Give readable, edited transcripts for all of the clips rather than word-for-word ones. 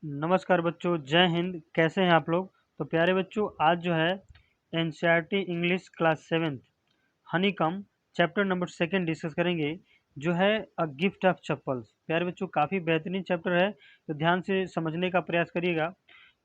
नमस्कार बच्चों, जय हिंद। कैसे हैं आप लोग? तो प्यारे बच्चों, आज जो है NCERT English class 7th honeycomb chapter number 2 discuss करेंगे, जो है अ गिफ्ट ऑफ चप्पल्स। प्यारे बच्चों, काफ़ी बेहतरीन चैप्टर है, तो ध्यान से समझने का प्रयास करिएगा।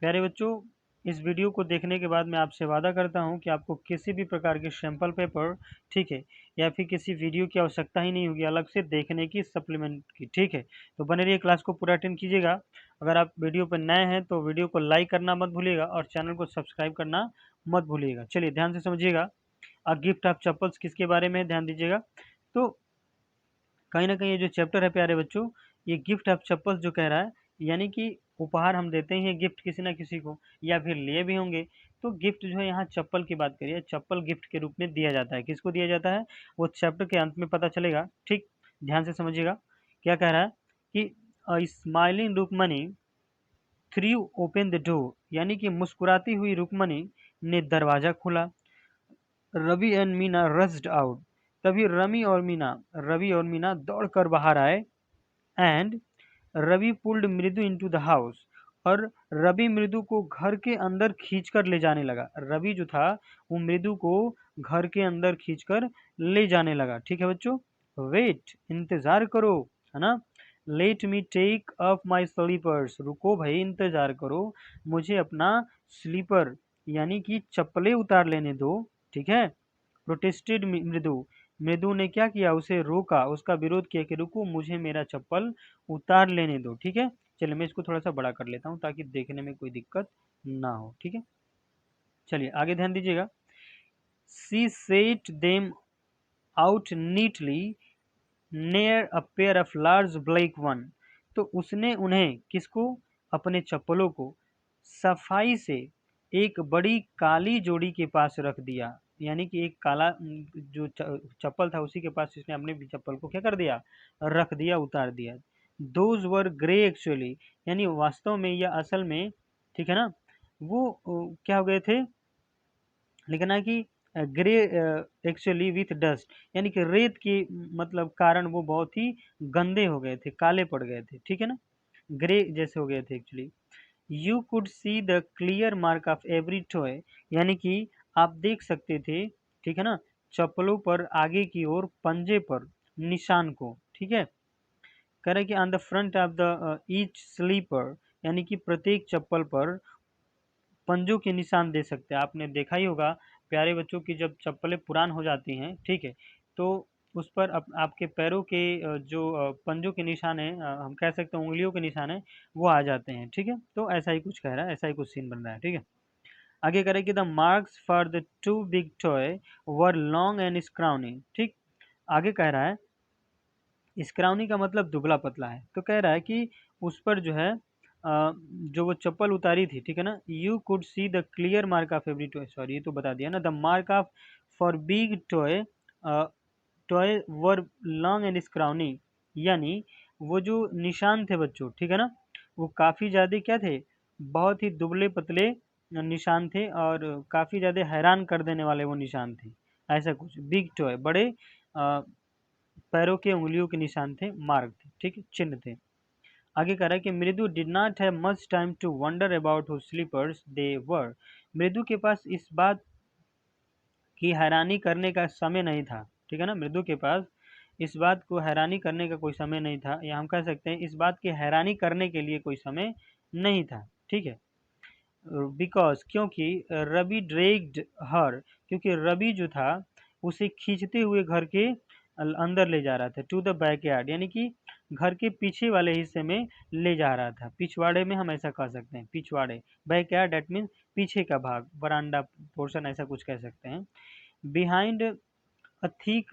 प्यारे बच्चों, इस वीडियो को देखने के बाद मैं आपसे वादा करता हूं कि आपको किसी भी प्रकार के सैंपल पेपर, ठीक है, या फिर किसी वीडियो की आवश्यकता ही नहीं होगी अलग से देखने की, सप्लीमेंट की। ठीक है, तो बने रहिए, क्लास को पूरा अटेंड कीजिएगा। अगर आप वीडियो पर नए हैं तो वीडियो को लाइक करना मत भूलिएगा और चैनल को सब्सक्राइब करना मत भूलिएगा। चलिए ध्यान से समझिएगा, अ गिफ्ट ऑफ चप्पल्स किसके बारे में है, ध्यान दीजिएगा। तो कहीं ना कहीं ये जो चैप्टर है प्यारे बच्चों, ये गिफ्ट ऑफ चप्पल्स जो कह रहा है, यानी कि उपहार हम देते हैं गिफ्ट किसी ना किसी को, या फिर लिए भी होंगे। तो गिफ्ट जो है, यहाँ चप्पल की बात करिए, चप्पल गिफ्ट के रूप में दिया जाता है। किसको दिया जाता है, वो चैप्टर के अंत में पता चलेगा। ठीक, ध्यान से समझिएगा। क्या कह रहा है कि smiling Rukmini threw open the door, यानी कि मुस्कुराती हुई रुक्मणी ने दरवाजा खोला। Ravi and Meena rushed out, तभी रवि और मीना दौड़कर बाहर आए। And Ravi pulled Mridu into the house, और रवि मृदु को घर के अंदर खींचकर ले जाने लगा। रवि जो था, वो मृदु को घर के अंदर खींचकर ले जाने लगा। ठीक है बच्चों, वेट, इंतजार करो, है ना। Let me take off my slippers, रुको भाई, इंतजार करो, मुझे अपना स्लीपर यानी कि चप्पलें उतार लेने दो। ठीक है। प्रोटेस्टेड मृदु, मृदु ने क्या किया, उसे रोका, उसका विरोध किया कि रुको, मुझे मेरा चप्पल उतार लेने दो। ठीक है, चलिए मैं इसको थोड़ा सा बड़ा कर लेता हूँ ताकि देखने में कोई दिक्कत ना हो। ठीक है, चलिए आगे ध्यान दीजिएगा। She set them out neatly near a pair of large black one, तो उसने उन्हें, किसको, अपने चप्पलों को सफाई से एक बड़ी काली जोड़ी के पास रख दिया। यानी कि एक काला जो चप्पल था, उसी के पास इसने अपने भी चप्पल को क्या कर दिया, रख दिया, उतार दिया। दोज वर ग्रे एक्चुअली, यानी वास्तव में या असल में, ठीक है ना, वो क्या हो गए थे, लिखना है कि ग्रे एक्चुअली विथ डस्ट, यानी कि रेत की मतलब कारण वो बहुत ही गंदे हो गए थे, काले पड़ गए थे। ठीक है ना, ग्रे जैसे हो गए थे actually. You could see the clear mark of every toy, यानी कि आप देख सकते थे, ठीक है ना, चप्पलों पर आगे की ओर पंजे पर निशान को। ठीक है, कह रहे कि on the front of the each slipper, यानी कि प्रत्येक चप्पल पर पंजों के निशान दे सकते हैं। आपने देखा ही होगा प्यारे बच्चों की, जब चप्पलें पुरान हो जाती हैं, ठीक है, तो उस पर आपके पैरों के जो पंजों के निशान हैं, हम कह सकते हैं उंगलियों के निशान हैं, वो आ जाते हैं। ठीक है, तो ऐसा ही कुछ कह रहा है, ऐसा ही कुछ सीन बन रहा है। ठीक है, आगे कह रहे हैं कि the marks for the two big toy were long and scrawny. ठीक, आगे कह रहा है, स्क्राउनी का मतलब दुबला पतला है, तो कह रहा है कि उस पर जो है जो वो चप्पल उतारी थी, ठीक है ना, you could see the clear mark of every toy, sorry ये तो बता दिया ना, the mark of for big toy, toy were long and scrawny, यानी वो जो निशान थे बच्चों, ठीक है ना, वो काफ़ी ज़्यादा क्या थे, बहुत ही दुबले पतले निशान थे, और काफ़ी ज़्यादा हैरान कर देने वाले वो निशान थे। ऐसा कुछ, बिग टॉय बड़े पैरों के उंगलियों के निशान थे, मार्क थे, ठीक है, चिन्ह थे। आगे कह रहा है कि Mridu did not have much time to wonder about whose slippers they were, Mridu के पास इस बात की हैरानी करने का समय नहीं था। ठीक है ना, मृदु के पास इस बात को हैरानी करने का कोई समय नहीं था, या हम कह सकते हैं इस बात की हैरानी करने के लिए कोई समय नहीं था। ठीक है, बिकॉज, क्योंकि रवि ड्रैग्ड हर, क्योंकि रवि जो था उसे खींचते हुए घर के अंदर ले जा रहा था, टू द बैकयार्ड, यानी कि घर के पीछे वाले हिस्से में ले जा रहा था। पिछवाड़े में हम ऐसा कह सकते हैं, पिछवाड़े, बैकयार्ड डेट मीन्स पीछे का भाग, बरांडा पोर्शन, ऐसा कुछ कह सकते हैं। बिहाइंड अ थिक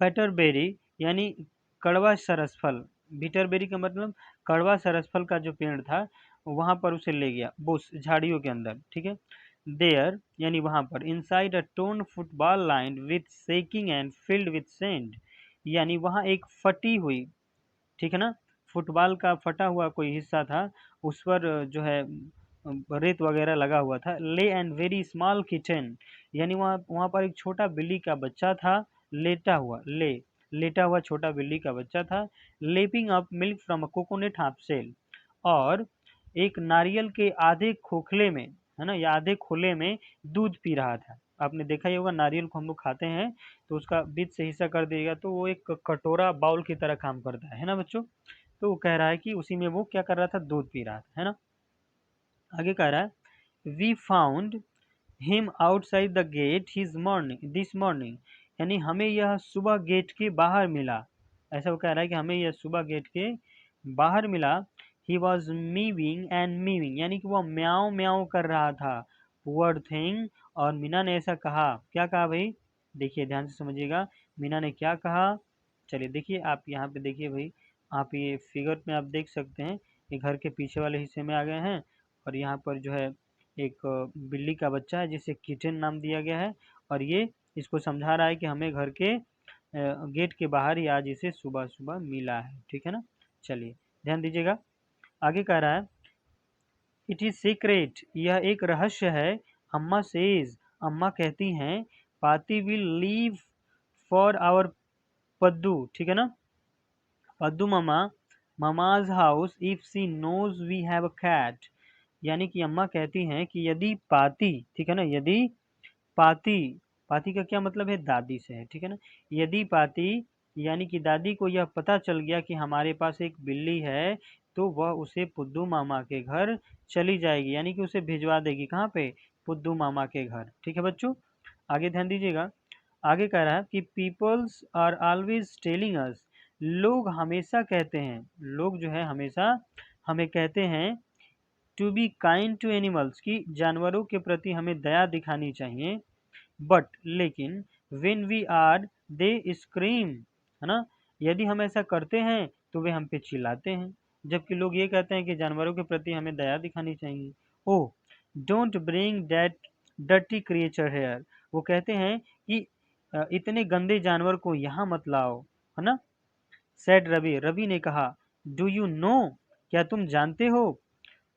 पेटरबेरी, यानी कड़वा सरसफल, बिटरबेरी का मतलब कड़वा सरसफल का जो पेड़ था, वहां पर उसे ले गया, बुश, झाड़ियों के अंदर। ठीक है, देयर, यानी वहां पर, inside a tone football line with shaking and filled with send, यानी वहां एक फटी हुई, ठीक है ना, फुटबॉल का फटा हुआ कोई हिस्सा था, उस पर जो है रेत वगैरह लगा हुआ था। ले एंड वेरी स्मॉल किचन, यानी वहाँ वहाँ पर एक छोटा बिल्ली का बच्चा था, लेटा हुआ, लेटा हुआ छोटा बिल्ली का बच्चा था। Lapping up milk from a coconut half shell, और एक नारियल के आधे खोखले में, है ना, या आधे खोले में दूध पी रहा था। आपने देखा ही होगा, नारियल को हम लोग खाते हैं तो उसका बीच से हिस्सा कर दिएगा तो वो एक कटोरा बाउल की तरह काम करता है ना बच्चों। तो वो कह रहा है कि उसी में वो क्या कर रहा था, दूध पी रहा था, है ना। आगे कह रहा है we found him outside the gate his morning this morning, यानी हमें यह सुबह गेट के बाहर मिला। ऐसा वो कह रहा है कि हमें यह सुबह गेट के बाहर मिला। ही वॉज मीविंग एंड मीविंग, यानी कि वह म्याऊं म्याऊं कर रहा था। पुअर थिंग, और मीना ने ऐसा कहा। क्या कहा भाई, देखिए ध्यान से समझिएगा, मीना ने क्या कहा। चलिए देखिए, आप यहाँ पे देखिए भाई, आप ये फिगर में आप देख सकते हैं, ये घर के पीछे वाले हिस्से में आ गए हैं और यहाँ पर जो है एक बिल्ली का बच्चा है जिसे किटन नाम दिया गया है, और ये इसको समझा रहा है कि हमें घर के गेट के बाहर ही आज इसे सुबह सुबह मिला है, ठीक है ना। चलिए ध्यान दीजिएगा, आगे कह रहा है इट इज सीक्रेट, यह एक रहस्य है। अम्मा सेज, अम्मा कहती हैं, Paati will leave for our Paddu, ठीक है ना, पद्दू मामा, mama's house if she knows we have a cat, यानी कि अम्मा कहती हैं कि यदि पाती, ठीक है ना, यदि पाती, पाती का क्या मतलब है, दादी से है, ठीक है ना। यदि पाती यानी कि दादी को यह पता चल गया कि हमारे पास एक बिल्ली है, तो वह उसे पुद्दू मामा के घर चली जाएगी, यानी कि उसे भिजवा देगी, कहाँ पे, पुद्दू मामा के घर, ठीक है बच्चों। आगे ध्यान दीजिएगा, आगे कह रहा है कि peoples are always telling us, लोग हमेशा कहते हैं, लोग जो है हमेशा हमें कहते हैं, to be kind to animals, की जानवरों के प्रति हमें दया दिखानी चाहिए। बट लेकिन when we are they scream, है ना, यदि हम ऐसा करते हैं तो वे हम पे चिल्लाते हैं, जबकि लोग ये कहते हैं कि जानवरों के प्रति हमें दया दिखानी चाहिए। Oh, don't bring that dirty creature here, वो कहते हैं कि इतने गंदे जानवर को यहाँ मत लाओ, है ना। सेड रवि, रवि ने कहा, डू यू नो, क्या तुम जानते हो,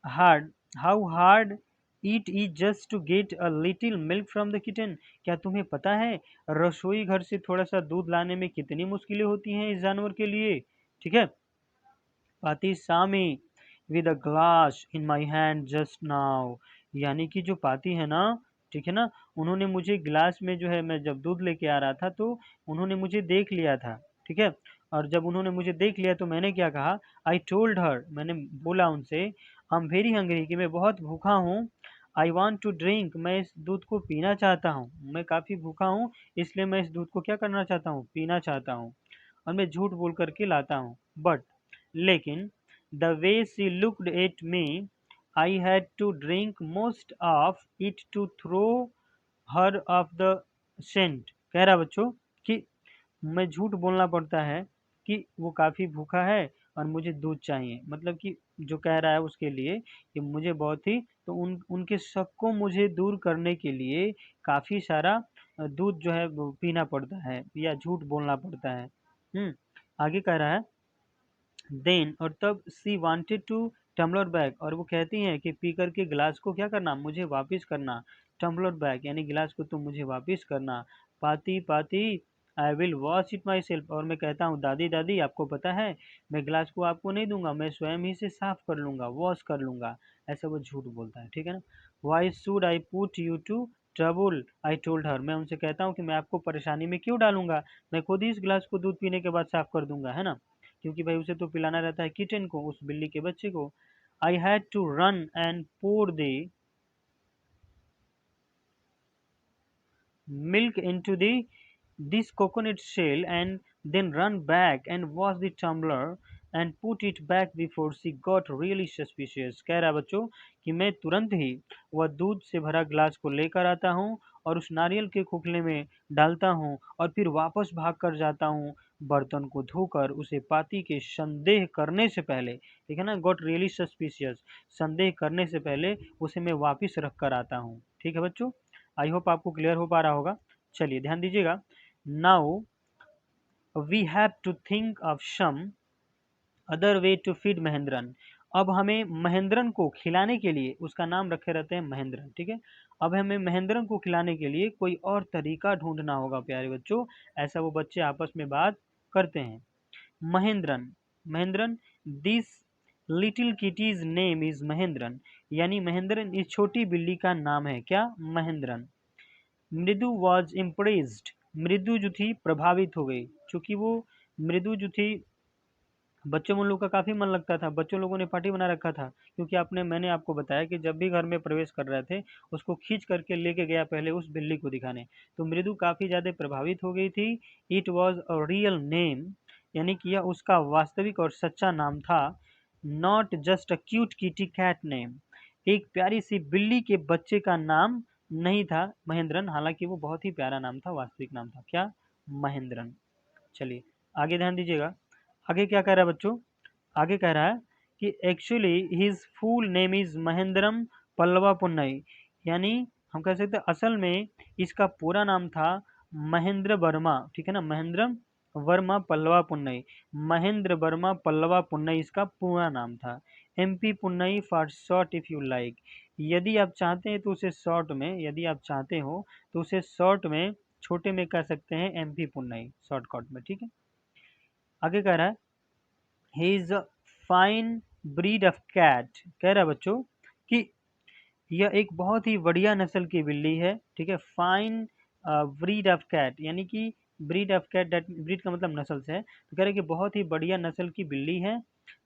hard how hard it is just to get a little milk from the kitten, क्या तुम्हें पता है रसोई घर से थोड़ा सा दूध लाने में कितनी मुश्किलें होती हैं इस जानवर के लिए, ठीक है। पाती सामी with a glass in my hand just now, यानी कि जो पाती है ना, ठीक है ना, उन्होंने मुझे गिलास में जो है, मैं जब दूध लेके आ रहा था तो उन्होंने मुझे देख लिया था, ठीक है। और जब उन्होंने मुझे देख लिया तो मैंने क्या कहा, आई टोल्ड हर, मैंने बोला उनसे, आई एम वेरी हंग्री, कि मैं बहुत भूखा हूँ। आई वॉन्ट टू ड्रिंक, मैं इस दूध को पीना चाहता हूँ, मैं काफ़ी भूखा हूँ, इसलिए मैं इस दूध को क्या करना चाहता हूँ, पीना चाहता हूँ, और मैं झूठ बोल करके लाता हूँ। बट लेकिन the way she looked at me, I had to drink most of it to throw her off the scent, कह रहा बच्चों कि मैं झूठ बोलना पड़ता है कि वो काफ़ी भूखा है और मुझे दूध चाहिए, मतलब कि जो कह रहा है उसके लिए कि मुझे बहुत ही, तो उनके शक को मुझे दूर करने के लिए काफ़ी सारा दूध जो है वो पीना पड़ता है या झूठ बोलना पड़ता है। आगे कह रहा है देन, और तब सी वांटेड टू टम्बलर बैक, और वो कहती हैं कि पी करके गिलास को क्या करना, मुझे वापस करना, टम्बलर बैक यानी गिलास को तुम मुझे वापस करना। पाती पाती I will wash it my self, और मैं कहता हूँ दादी दादी आपको पता है मैं गिलास को आपको नहीं दूंगा, मैं स्वयं ही से साफ कर लूँगा, वॉश कर लूँगा, ऐसा वो झूठ बोलता है, ठीक है ना। Why should I put you to trouble, I told her, मैं उनसे कहता हूँ कि मैं आपको परेशानी में क्यों डालूंगा, मैं खुद ही इस गिलास को दूध पीने के बाद साफ कर दूंगा, है ना, क्योंकि भाई उसे तो पिलाना रहता है किटन को, उस बिल्ली के बच्चे को। I had to run and pour the milk into this coconut shell and then run back and wash the tumbler and put it back before she got really suspicious, कह रहा बच्चों कि मैं तुरंत ही वह दूध से भरा ग्लास को लेकर आता हूँ और उस नारियल के खोखले में डालता हूँ और फिर वापस भाग कर जाता हूँ, बर्तन को धोकर उसे पाती के संदेह करने से पहले, ठीक है ना, गॉट रियली सस्पिशियस, संदेह करने से पहले उसे मैं वापस रख कर आता हूँ, ठीक है बच्चों। आई होप आपको क्लियर हो पा रहा होगा। चलिए ध्यान दीजिएगा, now we have to think of some other way to feed Mahendran, अब हमें महेंद्रन को खिलाने के लिए, उसका नाम रखे रहते हैं महेंद्रन, ठीक है, अब हमें महेंद्रन को खिलाने के लिए कोई और तरीका ढूंढना होगा प्यारे बच्चों, ऐसा वो बच्चे आपस में बात करते हैं। Mahendran, Mahendran, this little kitty's name is Mahendran, यानी महेंद्रन इस छोटी बिल्ली का नाम है क्या, महेंद्रन। मृदु वॉज इम्प्रेस्ड, मृदु जो थी प्रभावित हो गई, क्योंकि वो मृदु जो थी बच्चों में लोग का काफी मन लगता था, बच्चों लोगों ने पार्टी बना रखा था, क्योंकि मैंने आपको बताया कि जब भी घर में प्रवेश कर रहे थे उसको खींच करके लेके गया पहले उस बिल्ली को दिखाने, तो मृदु काफी ज्यादा प्रभावित हो गई थी। It was a real name, यानी कि यह उसका वास्तविक और सच्चा नाम था, not just a cute kitty cat name, एक प्यारी सी बिल्ली के बच्चे का नाम नहीं था महेंद्रन, हालांकि वो बहुत ही प्यारा नाम था, वास्तविक नाम था क्या, महेंद्रन। चलिए आगे ध्यान दीजिएगा, आगे क्या कह रहा है बच्चों, आगे कह रहा है कि actually his full name is Mahendram Pallava Punnai, यानी हम कह सकते हैं असल में इसका पूरा नाम था महेंद्र वर्मा, ठीक है ना, महेंद्र वर्मा पल्लवा पुन्नई, महेंद्र वर्मा पल्लवा पुन्नई इसका पूरा नाम था। MP पुन्नई for short if you like, यदि आप चाहते हैं तो उसे शॉर्ट में, यदि आप चाहते हो तो उसे शॉर्ट में छोटे में कह सकते हैं एमपी पुन्नई शॉर्टकट में, ठीक है। आगे कह रहा है he is a fine breed of cat, कह रहा है बच्चों कि यह एक बहुत ही बढ़िया नस्ल की बिल्ली है, ठीक है, फाइन ब्रीड ऑफ कैट, यानी कि ब्रीड ऑफ कैट, ब्रीड का मतलब नस्ल से है, तो कह रहे हैं कि बहुत ही बढ़िया नस्ल की बिल्ली है।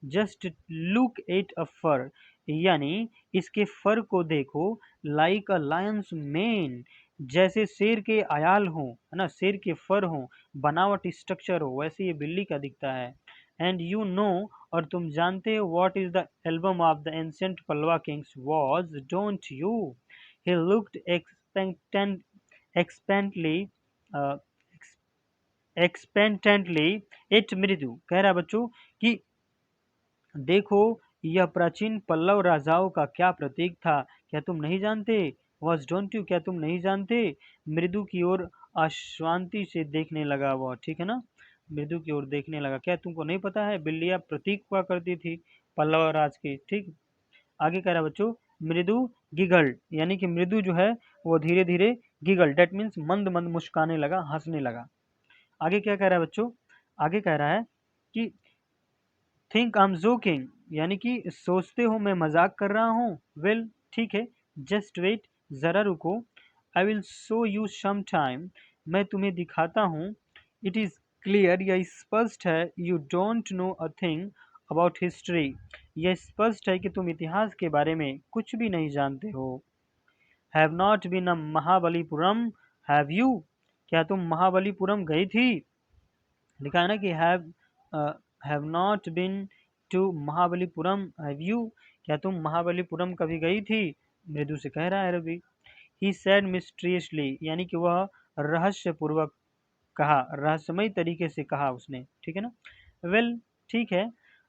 जस्ट लुक एट अ फर, यानी इसके फर को देखो, लाइक अ लायंस मेन, जैसे शेर के आयाल हो, है ना, शेर के फर हो, बनावट स्ट्रक्चर हो, वैसे ये बिल्ली का दिखता है। एंड यू नो, और तुम जानते हो, what is the album of the ancient Pallava kings was, don't you, he looked expectantly expectantly it Mridu, कह रहा है बच्चों कि देखो यह प्राचीन पल्लव राजाओं का क्या प्रतीक था, क्या तुम नहीं जानते, वॉज डोंट यू, क्या तुम नहीं जानते, मृदु की ओर अशांति से देखने लगा वह, ठीक है ना, मृदु की ओर देखने लगा, क्या तुमको नहीं पता है बिल्लियां प्रतीक हुआ करती थी पल्लव राज की, ठीक। आगे कह रहा है बच्चों, मृदु गिगल्ड, यानी कि मृदु जो है वो धीरे धीरे गिगल, डेट मीन्स मंद मंद मुस्काने लगा, हंसने लगा। आगे क्या कह रहा है बच्चों, आगे कह रहा है कि थिंक आई एम जोकिंग, यानी कि सोचते हो मैं मजाक कर रहा हूँ, वेल ठीक है, जस्ट वेट, जरा रुको, I will show you some time, मैं तुम्हें दिखाता हूँ, इट इज क्लियर, यह स्पष्ट है, you don't know a thing about history, यह स्पष्ट है कि तुम इतिहास के बारे में कुछ भी नहीं जानते हो। Have not been a Mahabalipuram, have you, क्या तुम महाबलीपुरम गई थी, लिखा है ना कि have not been to Mahabalipuram, have you, क्या तुम महाबलीपुरम कभी गई थी, मृदु से कह रहा है रवि। ही सेड मिस्ट्रियसली, यानी कि वह रहस्यपूर्वक कहा, रहस्यमय तरीके से कहा उसने, ठीक है ना, वेल ठीक है,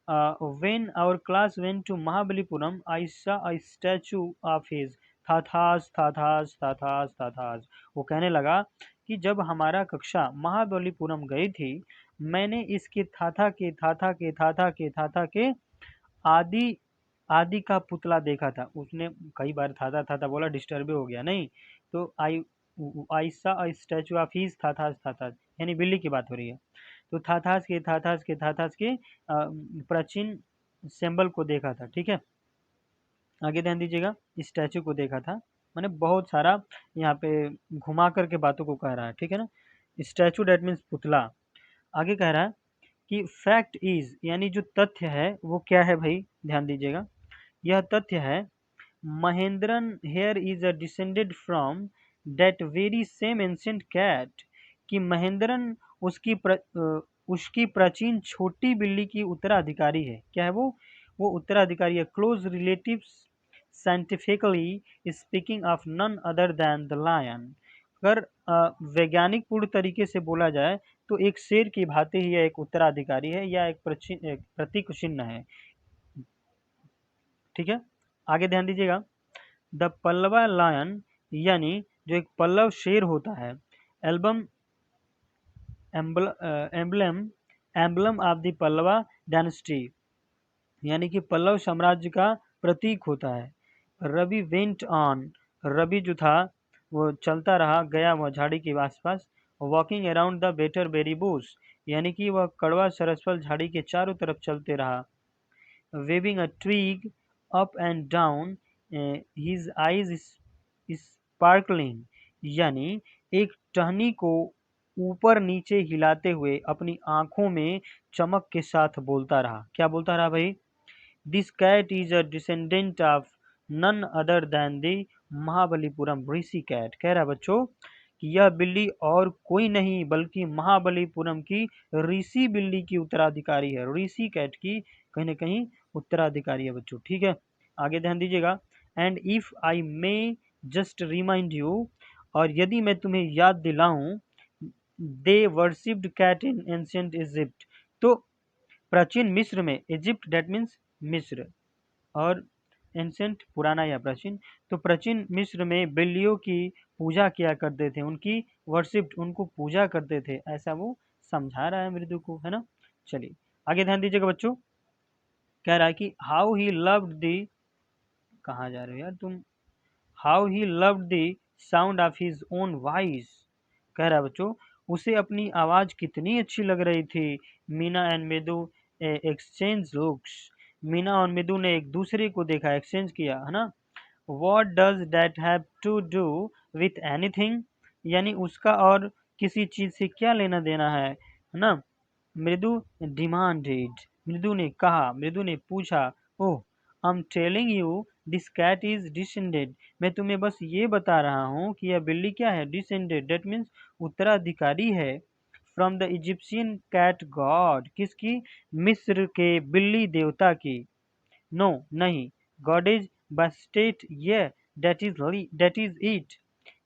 when our class went to Mahabalipuram I saw a statue of his, थाथास थाथास थाथास थाथास, वो कहने लगा कि जब हमारा कक्षा महाबलीपुरम गई थी, मैंने इसके थाथा के थाथा के थाथा के थाथा के आदि आदि का पुतला देखा था, उसने कई बार थाथा थाथा बोला, डिस्टर्ब हो गया नहीं, तो आई सा अ स्टैचू ऑफ हिज थाथास थाथास, यानी बिल्ली की बात हो रही है, तो थाथास के प्राचीन सिंबल को देखा था, ठीक है। आगे ध्यान दीजिएगा, स्टैचू को देखा था, मैंने बहुत सारा यहाँ पे घुमा करके बातों को कह रहा है, ठीक है ना, स्टैचू डेट मीन्स पुतला। आगे कह रहा है कि फैक्ट इज, यानी जो तथ्य है वो क्या है भाई, ध्यान दीजिएगा, यह तथ्य है, Mahendran here is a descended from that very same ancient cat, कि महेंद्रन उसकी प्राचीन छोटी बिल्ली की उत्तराधिकारी है, क्या है वो उत्तराधिकारी है, close relatives, scientifically speaking of none other than the lion, अगर वैज्ञानिक पूर्ण तरीके से बोला जाए तो एक शेर की भांति ही यह एक उत्तराधिकारी है, या एक प्रतीक चिन्ह है, ठीक है। आगे ध्यान दीजिएगा, द पल्लवा लायन, यानी जो एक पल्लव शेर होता है, album emblem emblem of the Pallava dynasty, यानी कि पल्लव साम्राज्य का प्रतीक होता है। रवि वेंट ऑन, रवि जो था वो चलता रहा, गया वह झाड़ी के आसपास, walking around the better berry bush, यानी कि वह कड़वा सरसफल झाड़ी के चारों तरफ चलते रहा, waving a twig up and down, his eyes sparkling, यानी एक टहनी को ऊपर नीचे हिलाते हुए अपनी आंखों में चमक के साथ बोलता रहा। क्या बोलता रहा भाई? This cat is a descendant of none other than the Mahabalipuram Rishi cat. कह रहा है बच्चों कि यह बिल्ली और कोई नहीं बल्कि महाबलीपुरम की ऋषि बिल्ली की उत्तराधिकारी है। ऋषि कैट की कहीं ना कहीं उत्तराधिकारी है बच्चों। ठीक है, आगे ध्यान दीजिएगा। And if I may just remind you, और यदि मैं तुम्हें याद दिलाऊं, they worshipped cat in ancient Egypt. तो प्राचीन मिस्र में, इजिप्ट दैट मीन्स मिस्र, और एंशिएंट पुराना या प्राचीन, तो प्राचीन मिस्र में बिल्लियों की पूजा किया करते थे, उनकी वर्शिप, उनको पूजा करते थे, ऐसा वो समझा रहा है मृदु को, है ना। चलिए आगे ध्यान दीजिएगा बच्चों। कह रहा है कि हाउ ही लव्ड दी, कहाँ जा रहे हो यार तुम, how he loved the sound of his own voice. कह रहा है बच्चों उसे अपनी आवाज कितनी अच्छी लग रही थी। मीना एंड मृदु एक्सचेंज लुक्स, मीना और मृदु ने एक दूसरे को देखा, एक्सचेंज किया, है ना। What does that have to do with anything? यानी उसका और किसी चीज से क्या लेना देना है ना। मृदु डिमांडेड, मृदु ने कहा, मृदु ने पूछा। Oh, I am telling you this cat is descended. मैं तुम्हें बस ये बता रहा हूँ कि यह बिल्ली क्या है, डिसेंडेड, दैट मीन्स उत्तराधिकारी है, from the Egyptian cat god, किसकी, मिस्र के बिल्ली देवता की। नो नहीं, गॉडेज बास्टेट, ये दैट इज इट,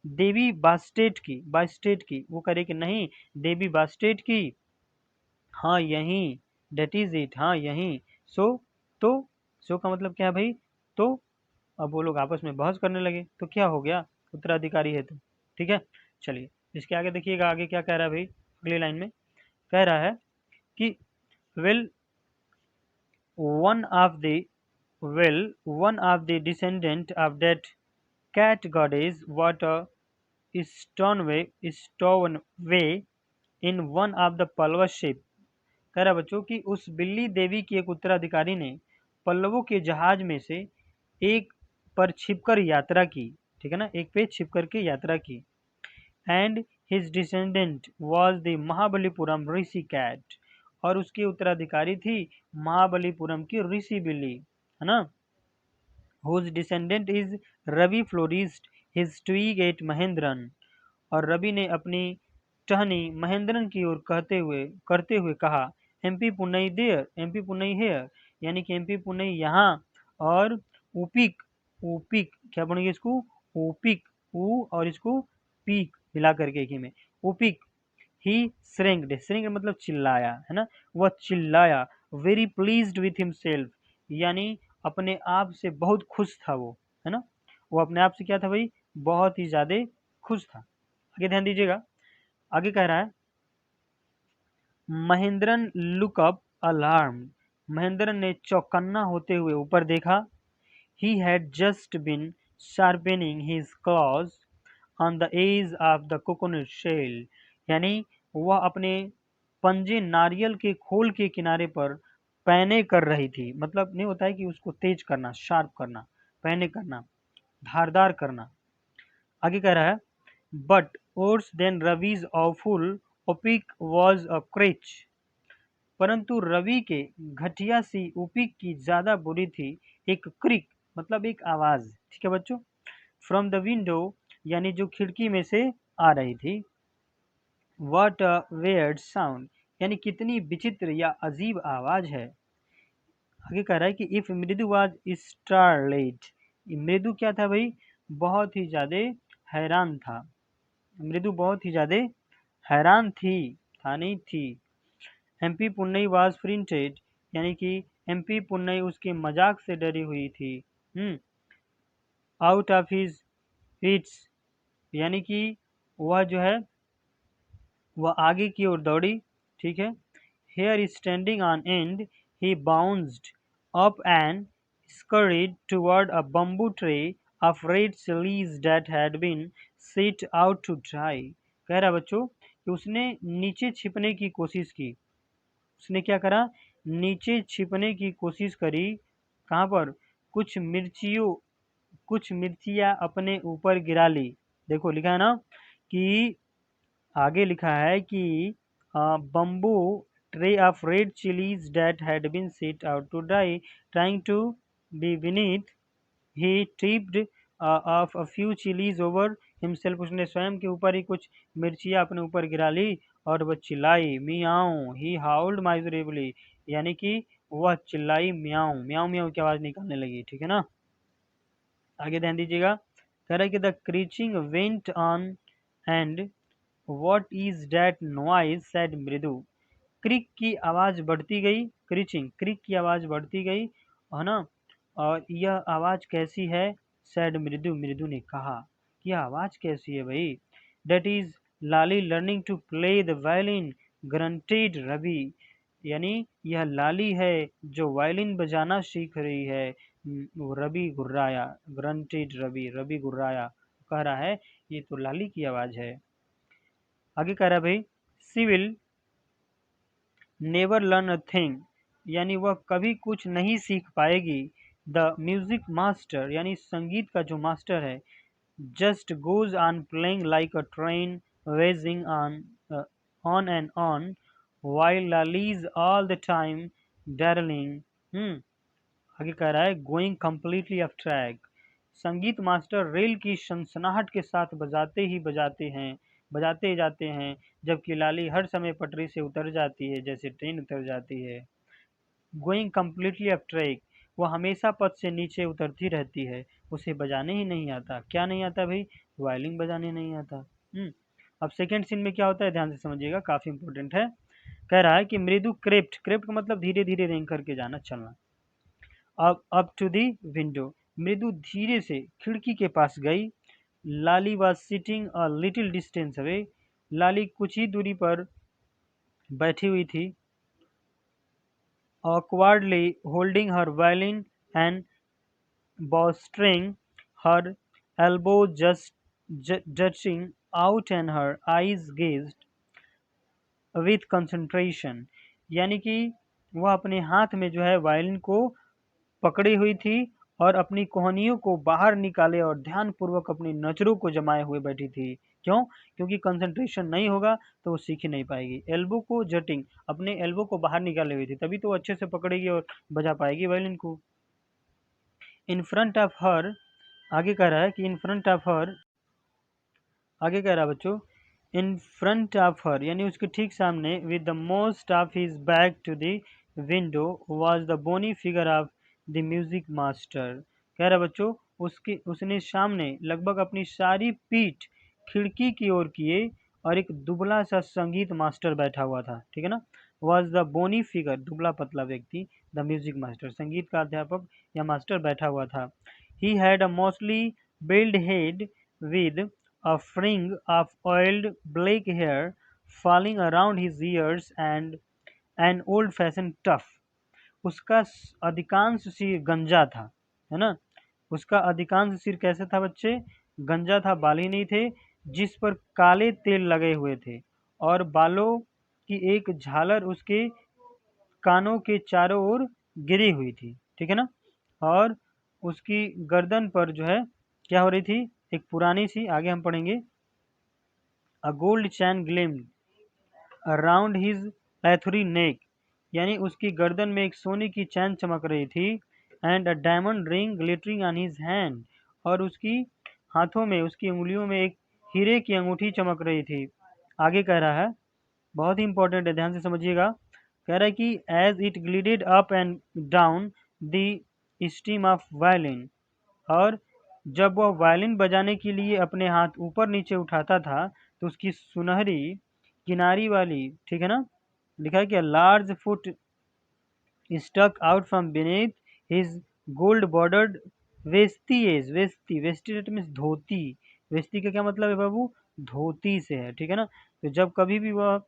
देवी बास्टेट की, बास्टेट की, वो करे कि नहीं, देवी बास्टेट की, हाँ यही, दैट इज इट, हाँ यही। सो, तो सो का मतलब क्या है भाई, तो अब वो लोग आपस में बहस करने लगे, तो क्या हो गया, उत्तराधिकारी है तो। ठीक है, चलिए इसके आगे देखिएगा, आगे क्या कह रहा है भाई, अगली लाइन में कह रहा है कि well one of the well, one of the descendant of that cat goddess what a stowaway in one of the Pallava ship। कह रहा बच्चों कि उस बिल्ली देवी की एक उत्तराधिकारी ने पल्लवों के जहाज में से एक पर छिपकर यात्रा की, ठीक है ना, एक पे छिपकर के यात्रा की। And his descendant was the Mahabalipuram Rishi cat, और उसकी उत्तराधिकारी थी महाबलीपुरम की ऋषि बिल्ली, है ना। whose descendant is Ravi florist his twig at Mahendran, और रवि ने अपनी टहनी महेंद्रन की ओर करते हुए कहा, एमपी पुनई देयर, एमपी पुनई हेयर, यानी कि एमपी पुनई यहाँ, और उपिक, उपिक क्या बनेगी इसको, उपिक, ऊ और इसको पीक मिला करके एक ही में, उपिक, ही श्रेंक्ड, श्रेंक्ड मतलब चिल्लाया, है ना, वह चिल्लाया, वेरी प्लीज्ड विथ हिमसेल्फ, यानी अपने आप से बहुत खुश था वो, है ना, वो अपने आप से क्या था भाई, बहुत ही ज्यादा खुश था। आगे ध्यान दीजिएगा, आगे कह रहा है Mahendran look up alarm, Mahendran ने चौकन्ना होते हुए ऊपर देखा। He had just been sharpening his claws on the edge of the coconut shell, यानी वह अपने पंजे नारियल के खोल के किनारे पर पैने कर रही थी, मतलब नहीं होता है कि उसको तेज करना, शार्प करना, पैने करना, धारदार करना। आगे कह रहा है but worse than Ravi's awful OPEC was a crutch, परंतु रवि के घटिया सी ओपिक की ज्यादा बुरी थी एक क्रिक, मतलब एक आवाज, ठीक है बच्चों, फ्रॉम द विंडो, यानी जो खिड़की में से आ रही थी। व्हाट अ वेयर्ड साउंड, यानी कितनी विचित्र या अजीब आवाज है। आगे कह रहा है कि इफ मृदु वाज स्टारलेट, मृदु क्या था भाई, बहुत ही ज्यादा हैरान था, मृदु बहुत ही ज्यादा हैरान थी, था नहीं थी। एमपी पुन्नई वाज प्रिंटेड, यानी कि एमपी पुन्नई उसके मजाक से डरी हुई थी। आउट ऑफ हिज इट्स, यानी कि वह जो है वह आगे की ओर दौड़ी, ठीक है। Here standing on end, he bounced up and scurried toward a bamboo tray of red chilies that had been set out to dry। कह रहा बच्चों कि उसने नीचे छिपने की कोशिश की, उसने क्या करा, नीचे छिपने की कोशिश करी। कहाँ पर? कुछ मिर्चियाँ अपने ऊपर गिरा ली। देखो लिखा है ना कि आगे लिखा है कि bamboo tray of red chillies that had been set out to dry trying to be beneath he tipped off a few chillies over himself. उसने स्वयं के ऊपर ही कुछ मिर्चियाँ अपने ऊपर गिरा ली और वह चिल्लाई मियाऊं। ही हाउल्ड माइजरेबली, यानी कि वह चिल्लाई म्याऊं म्याऊं म्याऊं की आवाज निकालने लगी। ठीक है ना, आगे ध्यान दीजिएगा। कह रहा है कि the creaking went on and what is that noise said Mridu. Creak की आवाज बढ़ती गई, क्रिक की आवाज बढ़ती गई, है ना। और यह आवाज कैसी है? सैड मृदु, मृदु ने कहा, यह आवाज कैसी है भाई? That is Lali learning to play the violin, grunted Ravi. यानी यह लाली है जो वायलिन बजाना सीख रही है। वो रवि गुर्राया, ग्रंटेड रवि, रवि गुर्राया कह रहा है ये तो लाली की आवाज है। आगे कह रहा है भाई she will never learn a thing, यानी वह कभी कुछ नहीं सीख पाएगी। द म्यूजिक मास्टर, यानी संगीत का जो मास्टर है, just goes on playing like a train waging on and on while Lali's all the time darling. आगे कह रहा है गोइंग कम्प्लीटली ऑफ ट्रैक। संगीत मास्टर रेल की सनसनाहट के साथ बजाते ही जाते हैं, जबकि लाली हर समय पटरी से उतर जाती है जैसे ट्रेन उतर जाती है। गोइंग कम्प्लीटली ऑफ ट्रैक, वो हमेशा पथ से नीचे उतरती रहती है, उसे बजाने ही नहीं आता। क्या नहीं आता भाई? वायलिन बजाने नहीं आता। अब सेकेंड सीन में क्या होता है, ध्यान से समझिएगा, काफी इंपॉर्टेंट है। कह रहा है कि मृदु क्रेप्ट का मतलब धीरे धीरे रेंग करके जाना, चलना। अप टू दी विंडो, मृदु धीरे से खिड़की के पास गई। Lali was sitting a little distance away, Lali कुछ ही दूरी पर बैठी हुई थी। awkwardly holding her violin and bowstring, her elbows just jutting out and her eyes gazed with concentration, यानी कि वह अपने हाथ में जो है वायलिन को पकड़ी हुई थी और अपनी कोहनियों को बाहर निकाले और ध्यानपूर्वक अपनी नजरों को जमाए हुए बैठी थी। क्यों? क्योंकि कंसंट्रेशन नहीं होगा तो वो सीख ही नहीं पाएगी। एल्बो को जटिंग, अपने एल्बो को बाहर निकाले हुई थी, तभी तो वो अच्छे से पकड़ेगी और बजा पाएगी वायलिन को। इन फ्रंट ऑफ हर, आगे कह रहा है कि इन फ्रंट ऑफ हर, आगे कह रहा है बच्चों इन फ्रंट ऑफ हर, यानी उसके ठीक सामने, with the most of his back to the window was the bony figure of the music master. कह रहा बच्चों उसने सामने लगभग अपनी सारी पीठ खिड़की की ओर किए और एक दुबला सा संगीत मास्टर बैठा हुआ था। ठीक है ना, वाज द बोनी फिगर, दुबला पतला व्यक्ति, द म्यूजिक मास्टर, संगीत का अध्यापक या मास्टर बैठा हुआ था। He had a mostly build head with a fring of oiled black hair falling around his ears and an old-fashioned tuft. उसका अधिकांश सिर गंजा था, है ना। उसका अधिकांश सिर कैसे था बच्चे? गंजा था, बाल ही नहीं थे, जिस पर काले तेल लगे हुए थे और बालों की एक झालर उसके कानों के चारों ओर गिरी हुई थी। ठीक है ना, और उसकी गर्दन पर जो है क्या हो रही थी, एक पुरानी सी, आगे हम पढ़ेंगे, a gold chain gleamed around his पैथरी नेक, यानी उसकी गर्दन में एक सोने की चैन चमक रही थी। And a diamond ring glittering on his hand, और उसकी हाथों में, उसकी उंगलियों में एक हीरे की अंगूठी चमक रही थी। आगे कह रहा है, बहुत ही इंपॉर्टेंट है, ध्यान से समझिएगा। कह रहा है कि as it glided up and down the steam of violin, और जब वह वायलिन बजाने के लिए अपने हाथ ऊपर नीचे उठाता था तो उसकी सुनहरी किनारी वाली, ठीक है ना, लिखा है कि large foot stuck out from beneath his gold bordered veshtis, veshti means धोती। वेस्टी का क्या मतलब है बाबू? धोती से है। ठीक है ना, तो जब कभी भी वह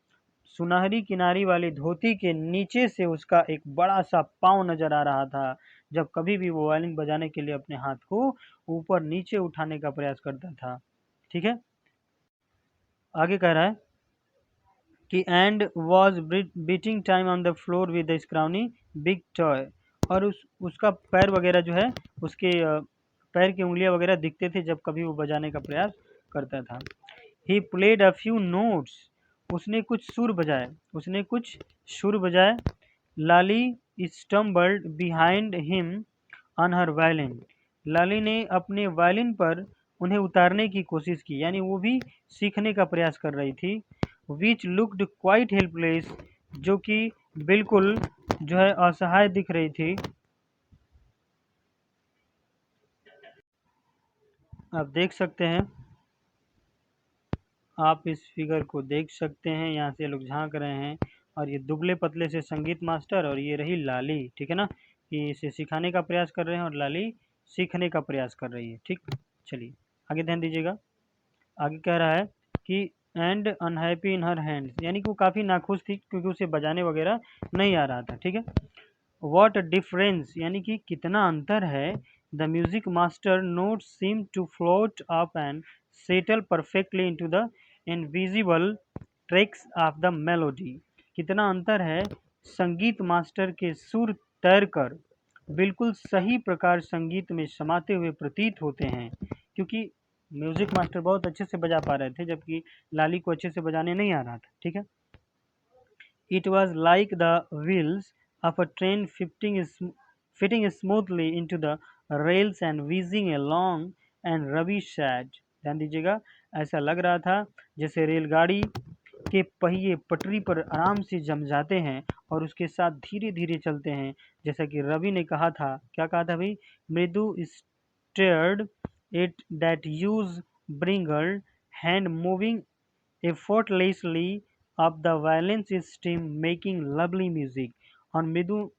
सुनहरी किनारी वाली धोती के नीचे से उसका एक बड़ा सा पाँव नजर आ रहा था, जब कभी भी वो वायलिन बजाने के लिए अपने हाथ को ऊपर नीचे उठाने का प्रयास करता था। ठीक है, आगे कह रहा है कि and was beating time on the floor with the scrawny big toe, और उसका पैर वगैरह जो है, उसके पैर की उंगलियां वगैरह दिखते थे जब कभी वो बजाने का प्रयास करता था। He played a few notes, उसने कुछ सुर बजाए, उसने कुछ सुर बजाए। Lali stumbled behind him on her violin, Lali ने अपने वायलिन पर उन्हें उतारने की कोशिश की, यानी वो भी सीखने का प्रयास कर रही थी। विच लुक्ड क्वाइट हेल्पलेस, जो कि बिल्कुल जो है असहाय दिख रही थी। आप देख सकते हैं, आप इस फिगर को देख सकते हैं, यहाँ से लोग झांक रहे हैं, और ये दुबले पतले से संगीत मास्टर, और ये रही लाली, ठीक है ना, कि इसे सिखाने का प्रयास कर रहे हैं और लाली सीखने का प्रयास कर रही है। ठीक, चलिए आगे ध्यान दीजिएगा। आगे कह रहा है कि and unhappy in her hands, यानी कि वो काफ़ी नाखुश थी क्योंकि उसे बजाने वगैरह नहीं आ रहा था। ठीक है। वॉट डिफरेंस, यानी कि कितना अंतर है। The music master notes seem to float up and settle perfectly into the invisible tracks of the melody, कितना अंतर है। संगीत मास्टर के सुर तैरकर बिल्कुल सही प्रकार संगीत में समाते हुए प्रतीत होते हैं, क्योंकि म्यूजिक मास्टर बहुत अच्छे से बजा पा रहे थे जबकि लाली को अच्छे से बजाने नहीं आ रहा था। ठीक है। It was like the wheels of a train fitting smoothly into the rails and whizzing along, and Ravi said, ध्यान दीजिएगा, ऐसा लग रहा था जैसे रेलगाड़ी के पहिए पटरी पर आराम से जम जाते हैं और उसके साथ धीरे धीरे चलते हैं, जैसा कि रवि ने कहा था। क्या कहा था भाई? Mridu stared it that huge wrinkled hand moving effortlessly up the violin system making lovely music, और मृदु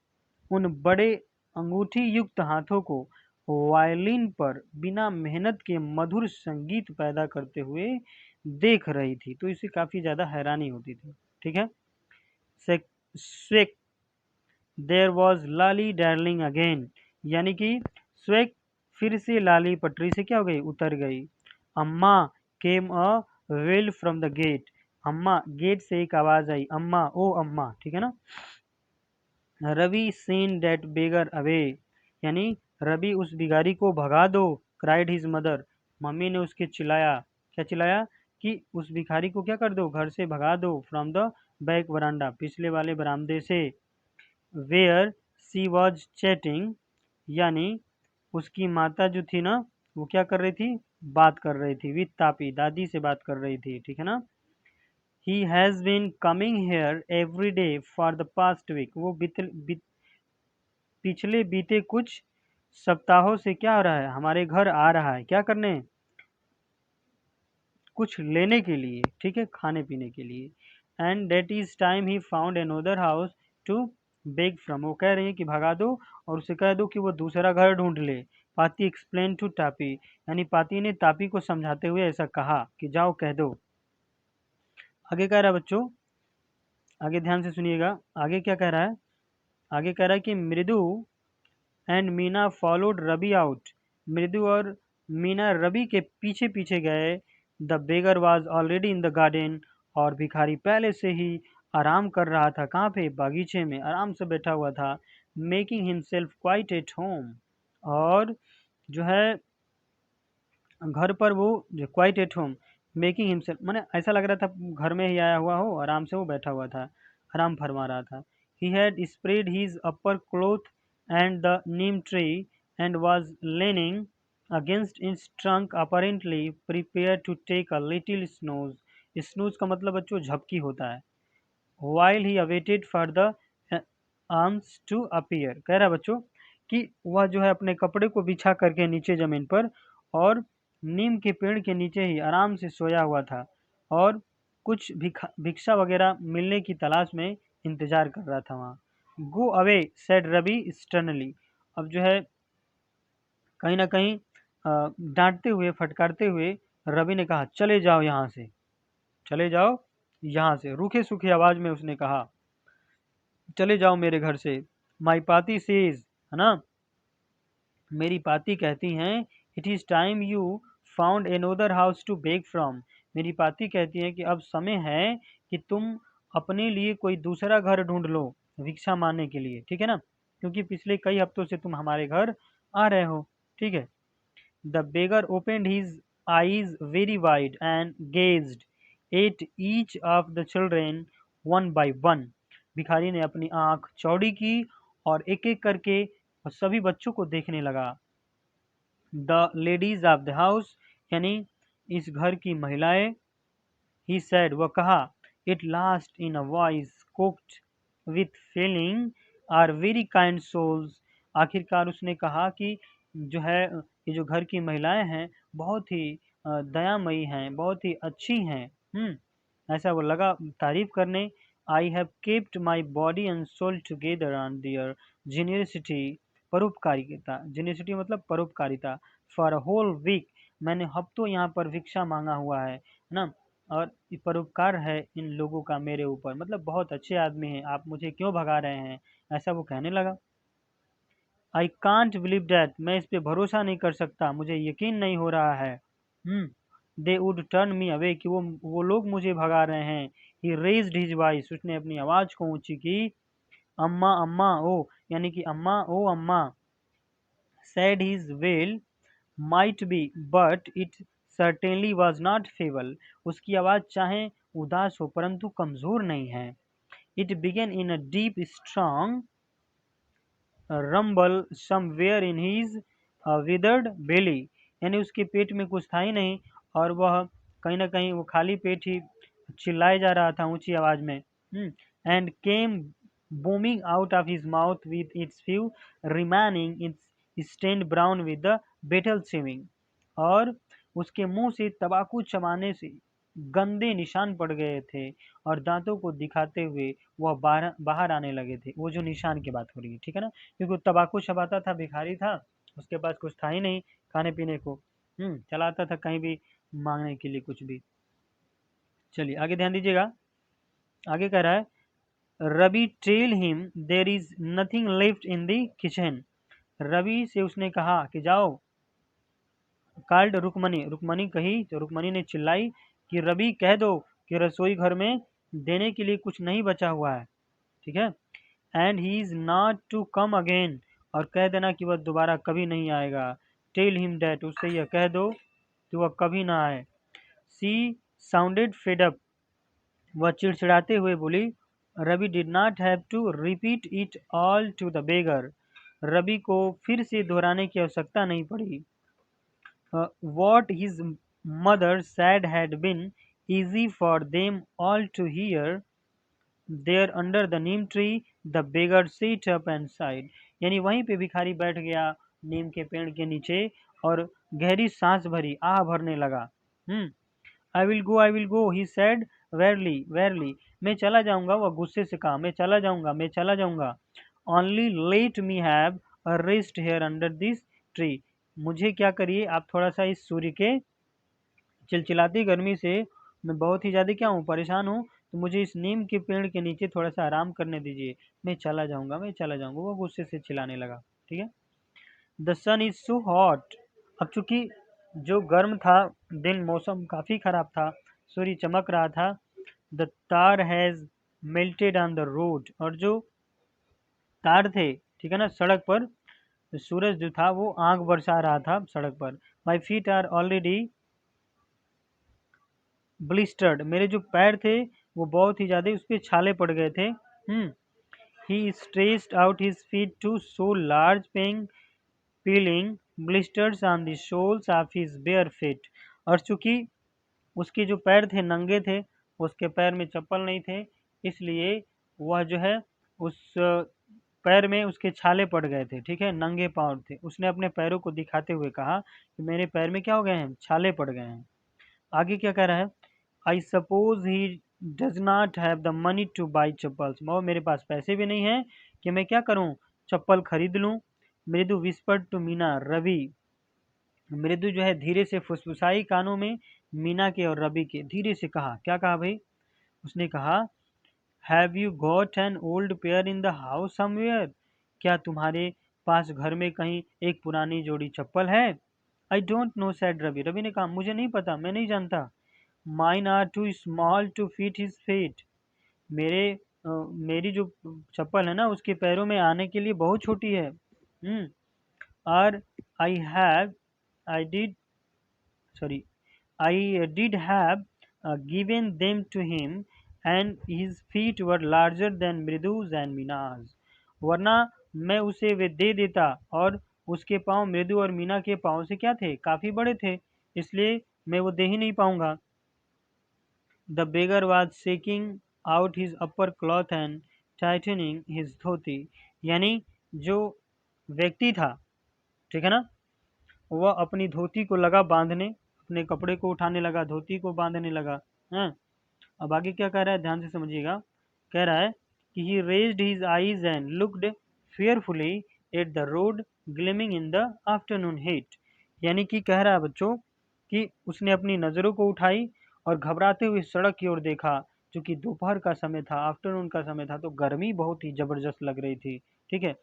उन बड़े अंगूठी युक्त हाथों को वायलिन पर बिना मेहनत के मधुर संगीत पैदा करते हुए देख रही थी, तो इसे काफी ज्यादा हैरानी होती थी। ठीक है। Squeak, there was Lali darling again, यानी कि स्वेक, फिर से लाली पटरी से क्या हो गई? उतर गई। Amma came a wail from the gate, अम्मा, गेट से एक आवाज आई, अम्मा, ओ अम्मा, ठीक है ना। रवि सीन डेट बेगर अवे, यानी रवि उस भिखारी को भगा दो, क्राइड हिज मदर, मम्मी ने उसके चिल्लाया। क्या चिल्लाया? कि उस भिखारी को क्या कर दो, घर से भगा दो, फ्रॉम द बैक वरांडा, पिछले वाले बरामदे से। वेयर सी वॉज चैटिंग, यानी उसकी माता जो थी ना, वो क्या कर रही थी? बात कर रही थी विथ तापी, दादी से बात कर रही थी। ठीक है ना। He has been coming here every day for the past week, वो पिछले बीते कुछ सप्ताहों से क्या हो रहा है? हमारे घर आ रहा है, क्या करने? कुछ लेने के लिए, ठीक है, खाने पीने के लिए। And that is time he found another house to beg from, वो कह रही है कि भगा दो और उसे कह दो कि वो दूसरा घर ढूंढ ले। पाती एक्सप्लेन टू टापी, यानी पाती ने तापी को समझाते हुए ऐसा कहा कि जाओ कह दो। आगे कह रहा है बच्चों, आगे ध्यान से सुनिएगा, आगे क्या कह रहा है? आगे कह रहा है कि Mridu and Meena followed Ravi out, Mridu और मीना रवि के पीछे पीछे गए। The beggar was already in the garden, और भिखारी पहले से ही आराम कर रहा था। कहाँ पे? बागीचे में आराम से बैठा हुआ था। Making himself quite at home, और जो है घर पर वो quite at home, making himself माने ऐसा लग रहा था घर में ही आया हुआ हो, आराम से वो बैठा हुआ था, आराम फरमा रहा था। He had spread his upper cloth and the neem tree and was leaning against its trunk apparently prepare to take a little snooze. Snooze का मतलब बच्चों झपकी होता है। While he awaited for the alms to appear, कह रहा है बच्चों कि वह जो है अपने कपड़े को बिछा करके नीचे जमीन पर और नीम के पेड़ के नीचे ही आराम से सोया हुआ था, और कुछ भिक्षा वगैरह मिलने की तलाश में इंतजार कर रहा था वहाँ। Go away said Ravi sternly, अब जो है कहीं ना कहीं डांटते हुए, फटकारते हुए रवि ने कहा, चले जाओ यहाँ से, चले जाओ यहाँ से, रूखे सूखे आवाज में उसने कहा, चले जाओ मेरे घर से। माई पाती सेज, है ना, मेरी पाती कहती हैं, it is time you found another house to beg from, मेरी पाती कहती है कि अब समय है कि तुम अपने लिए कोई दूसरा घर ढूंढ लो भिक्षा मांगने के लिए, ठीक है ना, क्योंकि पिछले कई हफ्तों से तुम हमारे घर आ रहे हो, ठीक है। The beggar opened his eyes very wide and gazed at each of the children one by one। भिखारी ने अपनी आंख चौड़ी की और एक एक करके सभी बच्चों को देखने लगा। The ladies of the house, यानी इस घर की महिलाएं, he said, वह कहा, it last in a voice cooked with feeling are very kind souls। आखिरकार उसने कहा कि जो है ये जो घर की महिलाएं हैं बहुत ही दयामयी हैं, बहुत ही अच्छी हैं। ऐसा वो लगा तारीफ करने। I have kept my body and soul together on their generosity, परोपकारिता, जेनियसिटी मतलब परोपकारिता, फॉर अ होल वीक, मैंने हफ्तों यहाँ पर भिक्षा मांगा हुआ है ना, और ये परोपकार है इन लोगों का मेरे ऊपर, मतलब बहुत अच्छे आदमी हैं, आप मुझे क्यों भगा रहे हैं, ऐसा वो कहने लगा। आई कांट बिलीव डैट, मैं इस पे भरोसा नहीं कर सकता, मुझे यकीन नहीं हो रहा है। They would turn me away, कि वो लोग मुझे भगा रहे हैं। ही रेज्ड हिज वॉइस, उसने अपनी आवाज को ऊंची की। अम्मा अम्मा ओ, यानी कि अम्मा ओ अम्मा। Sad his wail might be but it certainly was not feeble, उसकी आवाज चाहे उदास हो परंतु कमजोर नहीं है। It began in a deep strong rumble somewhere in his withered belly, यानी उसके पेट में कुछ था ही नहीं और वह कहीं ना कहीं वो खाली पेट ही चिल्लाए जा रहा था ऊंची आवाज में। And came booming out of his mouth with its few remaining its stained brown with the betel swimming, और उसके मुंह से तंबाकू चबाने से गंदे निशान पड़ गए थे और दांतों को दिखाते हुए वह बाहर बाहर आने लगे थे। वो जो निशान की बात हो रही है, ठीक है ना, क्योंकि वो तंबाकू चबाता था, भिखारी था, उसके पास कुछ था ही नहीं खाने पीने को। चलाता था कहीं भी मांगने के लिए कुछ भी। चलिए आगे ध्यान दीजिएगा, आगे कह रहा है, Ravi tell him there is nothing left in the kitchen, Ravi से उसने कहा कि जाओ। कॉल्ड रुकमनी, रुकमनी कही, तो रुकमनी ने चिल्लाई कि रवि कह दो कि रसोई घर में देने के लिए कुछ नहीं बचा हुआ है, ठीक है। And he is not to come again, और कह देना कि वह दोबारा कभी नहीं आएगा। टेल हिम डैट, उससे यह कह दो कि वह कभी ना आए। सी साउंडेड फेड अप, वह चिड़चिड़ाते हुए बोली। Ravi did not have to repeat it all to the beggar, Ravi को फिर से दोहराने की आवश्यकता नहीं पड़ी। What his mother said had been easy for them all to hear। There under the neem tree the beggar sat up and sighed, यानी वहीं पे भिखारी बैठ गया नीम के पेड़ के नीचे और गहरी सांस भरी, आह भरने लगा। I will go he said वेरली वेरली, मैं चला जाऊंगा, वह गुस्से से कहा, मैं चला जाऊंगा, मैं चला जाऊंगा। Only let me have a rest here under this tree, मुझे क्या करिए आप थोड़ा सा इस सूर्य के चिलचिलाती गर्मी से मैं बहुत ही ज़्यादा क्या हूँ, परेशान हूँ, तो मुझे इस नीम के पेड़ के नीचे थोड़ा सा आराम करने दीजिए, मैं चला जाऊँगा, मैं चला जाऊँगा। वो गुस्से से चिल्लाने लगा, ठीक है। The sun is so hot, अब चूंकि जो गर्म था दिन, मौसम काफ़ी ख़राब था, सूर्य चमक रहा था। द तार has melted on the road, और जो तार थे, ठीक है ना, सड़क पर सूरज जो था वो आग बरसा रहा था सड़क पर। My feet are already blistered, मेरे जो पैर थे वो बहुत ही ज़्यादा उस पर छाले पड़ गए थे। He stressed out his feet to show large paying peeling blisters on the soles of his bare feet, और चूंकि उसके जो पैर थे नंगे थे, उसके पैर में चप्पल नहीं थे, इसलिए वह जो है उस पैर में उसके छाले पड़ गए थे, ठीक है, नंगे पाँव थे। उसने अपने पैरों को दिखाते हुए कहा कि मेरे पैर में क्या हो गए हैं, छाले पड़ गए हैं। आगे क्या कह रहा है, I suppose he does not have the money two by chappals, वो मेरे पास पैसे भी नहीं है कि मैं क्या करूं, चप्पल खरीद लूं। मृदु विस्पर्ड टू मीना रवि, मृदु जो है धीरे से फुसफुसाई कानों में मीना के और रवि के, धीरे से कहा, क्या कहा भाई, उसने कहा, have you got an old pair in the house somewhere, क्या तुम्हारे पास घर में कहीं एक पुरानी जोड़ी चप्पल है। I don't know said Ravi, Ravi ने कहा, मुझे नहीं पता, मैं नहीं जानता। Mine are too small to fit his feet, मेरी जो चप्पल है ना उसके पैरों में आने के लिए बहुत छोटी है। और I have I did sorry I did have given them to him, and his feet were larger than मृदु's and मीना's। वरना मैं उसे वे दे देता, और उसके पाँव मृदु और मीना के पाँव से क्या थे, काफी बड़े थे, इसलिए मैं वो दे ही नहीं पाऊंगा। The beggar was shaking out his upper cloth and tightening his धोती। यानी जो व्यक्ति था, ठीक है ना, वह अपनी धोती को लगा बांधने, अपने कपड़े को उठाने लगा, धोती को बांधने लगा। हैं, अब आगे क्या कह रहा है, ध्यान से समझिएगा। कह रहा है कि he raised his eyes and looked fearfully at the road gleaming in the afternoon heat। यानी कि कह रहा है बच्चों कि उसने अपनी नज़रों को उठाई और घबराते हुए सड़क की ओर देखा, जो कि दोपहर का समय था, आफ्टरनून का समय था, तो गर्मी बहुत ही जबरदस्त लग रही थी। ठीक है।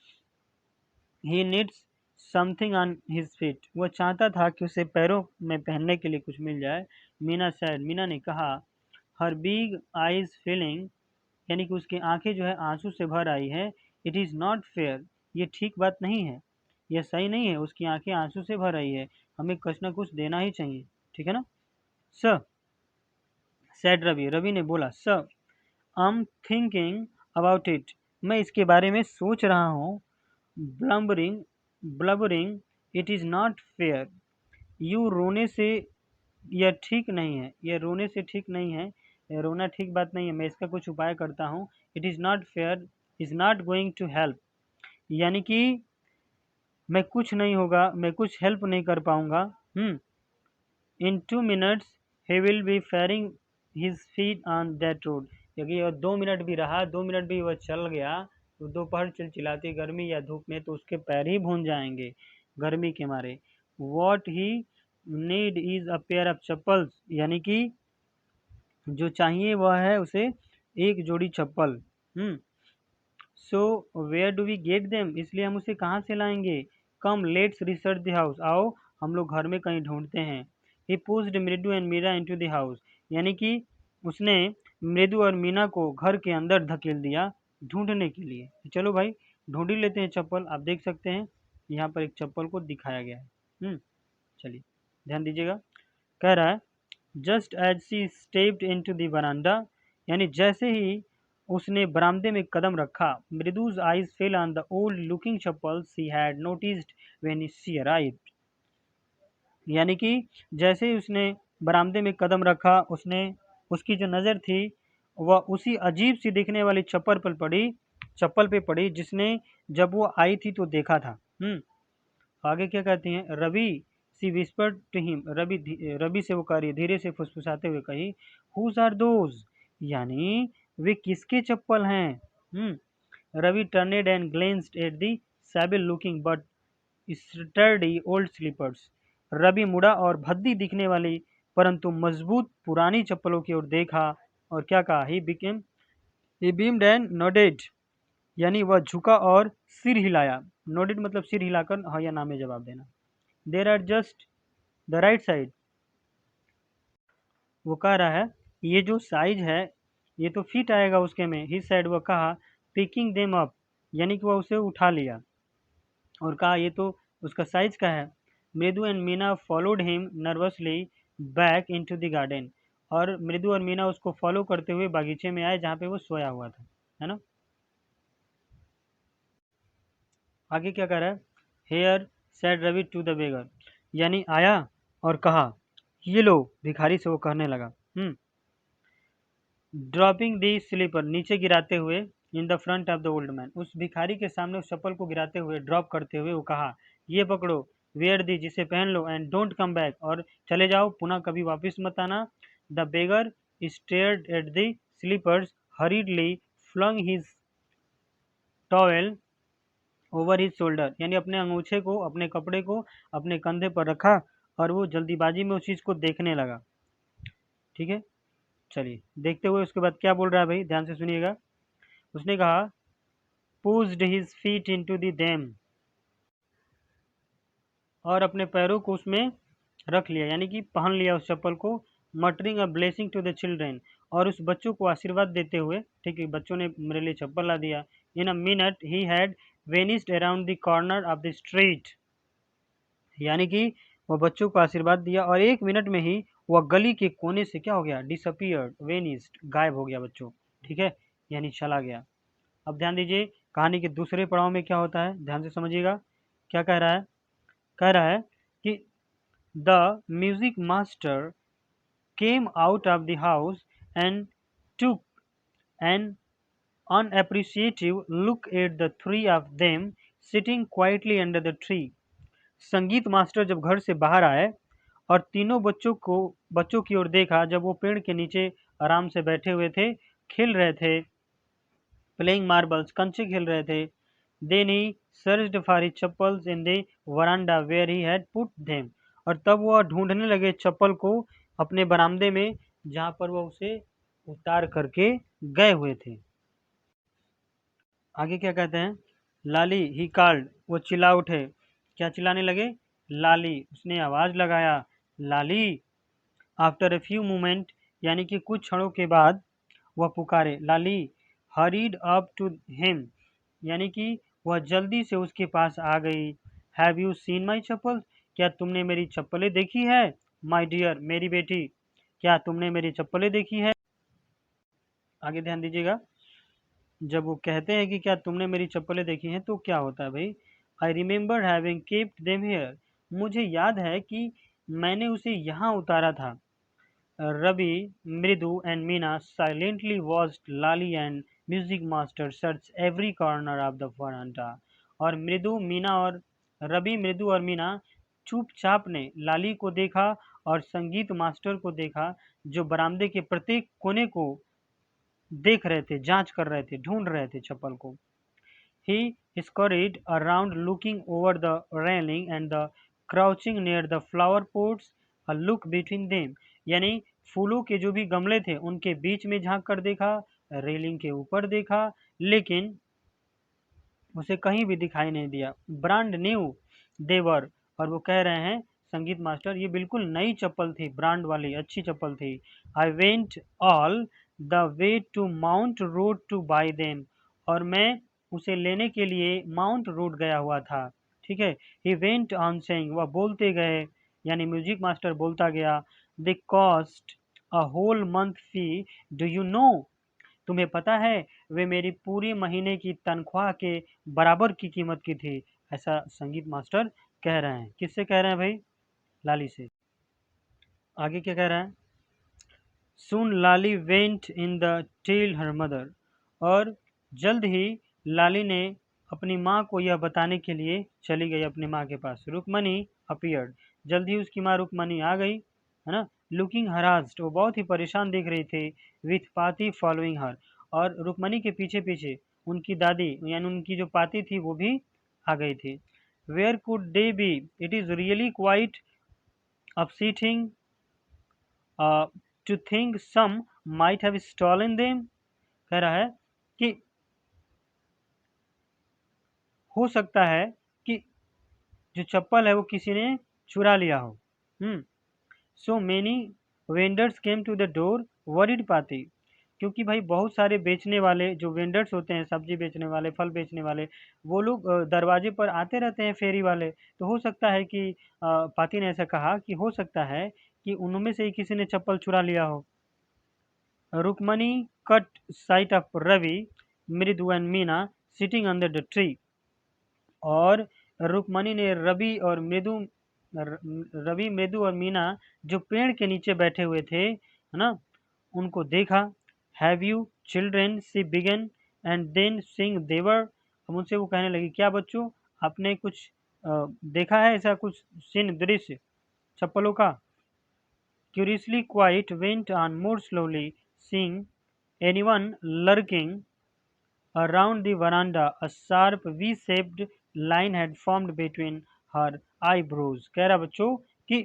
He needs something on his feet. वह चाहता था कि उसे पैरों में पहनने के लिए कुछ मिल जाए। मीना सैड, मीना ने कहा। हर बिग आईज फीलिंग, यानी कि उसकी आंखें जो है आंसू से भर आई है। इट इज़ नॉट फेयर, ये ठीक बात नहीं है, यह सही नहीं है, उसकी आंखें आंसू से भर आई है, हमें कुछ ना कुछ देना ही चाहिए। ठीक है ना। सर सैड रवि, रवि ने बोला, sir I am thinking about it, मैं इसके बारे में सोच रहा हूँ। Blubbering blubbering, it is not fair. यू रोने से यह ठीक नहीं है, यह रोने से ठीक नहीं है, यह रोना ठीक बात नहीं है, मैं इसका कुछ उपाय करता हूँ। It is not fair is not going to help, यानी कि मैं कुछ नहीं होगा, मैं कुछ हेल्प नहीं कर पाऊंगा। In 2 minutes he will be frying his feet on that road. यदि वह 2 मिनट भी रहा, 2 मिनट भी वह चल गया, तो दोपहर चिलचिलाती गर्मी या धूप में तो उसके पैर ही भून जाएंगे गर्मी के मारे। What he need is a pair of chappals, यानी कि जो चाहिए वह है उसे एक जोड़ी चप्पल। So where do we get them, इसलिए हम उसे कहाँ से लाएंगे। Come let's research the house, आओ हम लोग घर में कहीं ढूंढते हैं। He pushed Mridu and Meera into the house, यानी कि उसने मृदु और मीना को घर के अंदर धकेल दिया ढूंढने के लिए। चलो भाई ढूंढ ही लेते हैं चप्पल। आप देख सकते हैं यहाँ पर एक चप्पल को दिखाया गया है। चलिए ध्यान दीजिएगा। कह रहा है just as she stepped into the बरामदा, यानी जैसे ही उसने बरामदे में कदम रखा, Mridu's eyes fell on the old looking chappal she had noticed when she arrived. यानी कि जैसे ही उसने बरामदे में कदम रखा, उसने उसकी जो नज़र थी वह उसी अजीब सी दिखने वाली चप्पल पे पड़ी जिसने जब वो आई थी तो देखा था। आगे क्या कहती हैं, रवि सी विस्पर्ड टू हिम, रवि से वो कह रही है, धीरे से फुसफुसाते हुए कही, हुज आर दोज, यानी वे किसके चप्पल हैं। Ravi turned and glanced at the sable looking but sturdy old slippers. Ravi मुड़ा और भद्दी दिखने वाली परंतु मजबूत पुरानी चप्पलों की ओर देखा और क्या कहा, ही बीम्ड एंड नोडेड, यानी वह झुका और सिर हिलाया। नोडेड मतलब सिर हिलाकर हाँ या ना में जवाब देना। There are just the right size, वो कह रहा है ये जो साइज है ये तो फिट आएगा उसके में। ही साइड, वह कहा, पिकिंग देम अप, यानी कि वह उसे उठा लिया और कहा ये तो उसका साइज का है। मृदु and Meena followed him nervously back into the garden, और मृदु और मीना उसको फॉलो करते हुए बागीचे में आए जहाँ पे वो सोया हुआ था, है ना। आगे क्या कर रहा है, here said Ravi to the beggar, यानी आया और कहा ये लो, भिखारी से वो कहने लगा। ड्रॉपिंग दी स्लीपर, नीचे गिराते हुए, in the front of the old man, उस भिखारी के सामने उस चप्पल को गिराते हुए, ड्रॉप करते हुए वो कहा, ये पकड़ो, वेयर दी, जिसे पहन लो, एंड डोंट कम बैक, और चले जाओ, पुनः कभी वापस मत आना। The beggar stared at the slippers hurriedly flung his towel over his shoulder, यानी अपने अंगूछे को, अपने कपड़े को अपने कंधे पर रखा और वो जल्दीबाजी में उस चीज़ को देखने लगा। ठीक है, चलिए देखते हुए उसके बाद क्या बोल रहा है भाई, ध्यान से सुनिएगा। उसने कहा, pushed his feet into the dam, और अपने पैरों को उसमें रख लिया, यानी कि पहन लिया उस चप्पल को। Muttering a blessing to the children, और उस बच्चों को आशीर्वाद देते हुए, ठीक है, बच्चों ने मेरे लिए चप्पल ला दिया। In a minute he had vanished around the corner of the street, यानी कि वह बच्चों को आशीर्वाद दिया और 1 मिनट में ही वह गली के कोने से क्या हो गया, डिसअपियर्ड, वेनिस्ड, गायब हो गया बच्चों, ठीक है, यानी चला गया। अब ध्यान दीजिए कहानी के दूसरे पड़ाव में क्या होता है, ध्यान से समझिएगा। क्या कह रहा है कि the music master came out of the house and took an unappreciative look at the three of them sitting quietly under the tree. संगीत मास्टर जब घर से बाहर आए और तीनों बच्चों की ओर देखा जब वो पेड़ के नीचे आराम से बैठे हुए थे, खेल रहे थे, प्लेइंग मार्बल्स, कंचे खेल रहे थे। Then he searched for his chappals in the veranda where he had put them, और तब वह ढूंढने लगे चप्पल को अपने बरामदे में जहां पर वह उसे उतार करके गए हुए थे। आगे क्या कहते हैं, लाली ही कॉल्ड, वो चिल्ला उठे। क्या चिल्लाने लगे, लाली, उसने आवाज लगाया, लाली। आफ्टर अ फ्यू मोमेंट, यानी कि कुछ क्षणों के बाद वह पुकारे, लाली हरीड अप टू हिम, यानी कि वह जल्दी से उसके पास आ गई। हैव यू सीन माई चप्पल, क्या तुमने मेरी चप्पलें देखी है, माई डियर, मेरी बेटी, क्या तुमने मेरी चप्पलें देखी है। आगे ध्यान दीजिएगा, जब वो कहते हैं कि क्या तुमने मेरी चप्पलें देखी हैं तो क्या होता है भाई, I remember having kept them here, मुझे याद है कि मैंने उसे यहाँ उतारा था। Ravi, Mridu, and Meena silently watched Lali and music master search every corner of the veranda. और मृदु, मीना और रवि, मृदु और मीना चुपचाप ने लाली को देखा और संगीत मास्टर को देखा, जो बरामदे के प्रत्येक कोने को देख रहे थे, जांच कर रहे थे, ढूंढ रहे थे चप्पल को। He scurried around looking over the railing and the crouching near the flower pots, a look between them, यानी फूलों के जो भी गमले थे उनके बीच में झांक कर देखा, रेलिंग के ऊपर देखा, लेकिन उसे कहीं भी दिखाई नहीं दिया। ब्रांड न्यू देवर, और वो कह रहे हैं संगीत मास्टर, ये बिल्कुल नई चप्पल थी, ब्रांड वाली अच्छी चप्पल थी। I went all the way to Mount Road to buy them, और मैं उसे लेने के लिए माउंट रोड गया हुआ था, ठीक है। ही वेंट ऑन सेइंग, वह बोलते गए, यानी म्यूजिक मास्टर बोलता गया, they cost a whole month fee, do you know, तुम्हें पता है वे मेरी पूरी महीने की तनख्वाह के बराबर की कीमत की थी। ऐसा संगीत मास्टर कह रहे हैं, किससे कह रहे हैं भाई, लाली से। आगे क्या कह रहा है, soon Lali went in the tell her mother, और जल्द ही लाली ने अपनी माँ को यह बताने के लिए चली गई अपनी माँ के पास। रुकमनी अपीयर्ड, जल्द ही उसकी माँ रुकमनी आ गई, है ना। लुकिंग हरास्ड, वो बहुत ही परेशान दिख रही थी। विथ पाती फॉलोइंग हर, और रुकमनी के पीछे पीछे उनकी दादी, यानी उनकी जो पाती थी वो भी आ गई थी। Where could they be, it is really quite upsetting to think some might have stolen them, कह रहा है कि हो सकता है कि जो चप्पल है वो किसी ने चुरा लिया हो। So many vendors came to the door worried Paati, क्योंकि भाई बहुत सारे बेचने वाले जो वेंडर्स होते हैं, सब्जी बेचने वाले, फल बेचने वाले, वो लोग दरवाजे पर आते रहते हैं, फेरी वाले। तो हो सकता है कि पाती ने ऐसा कहा कि हो सकता है कि उनमें से ही किसी ने चप्पल चुरा लिया हो। Rukmani caught sight of Ravi, Mridu and Meena sitting under the tree, और रुक्मणी ने रवि, मृदु और मीना जो पेड़ के नीचे बैठे हुए थे, है ना, उनको देखा। Have you children, she began, and then सिंग देवर, अब उनसे वो कहने लगी, क्या बच्चों, आपने कुछ देखा है ऐसा कुछ सीन, दृश्य चप्पलों का। Curiously quiet went on more slowly, seeing anyone lurking around the veranda. A sharp V-shaped line had formed between her eyebrows. कह रहा बच्चों कि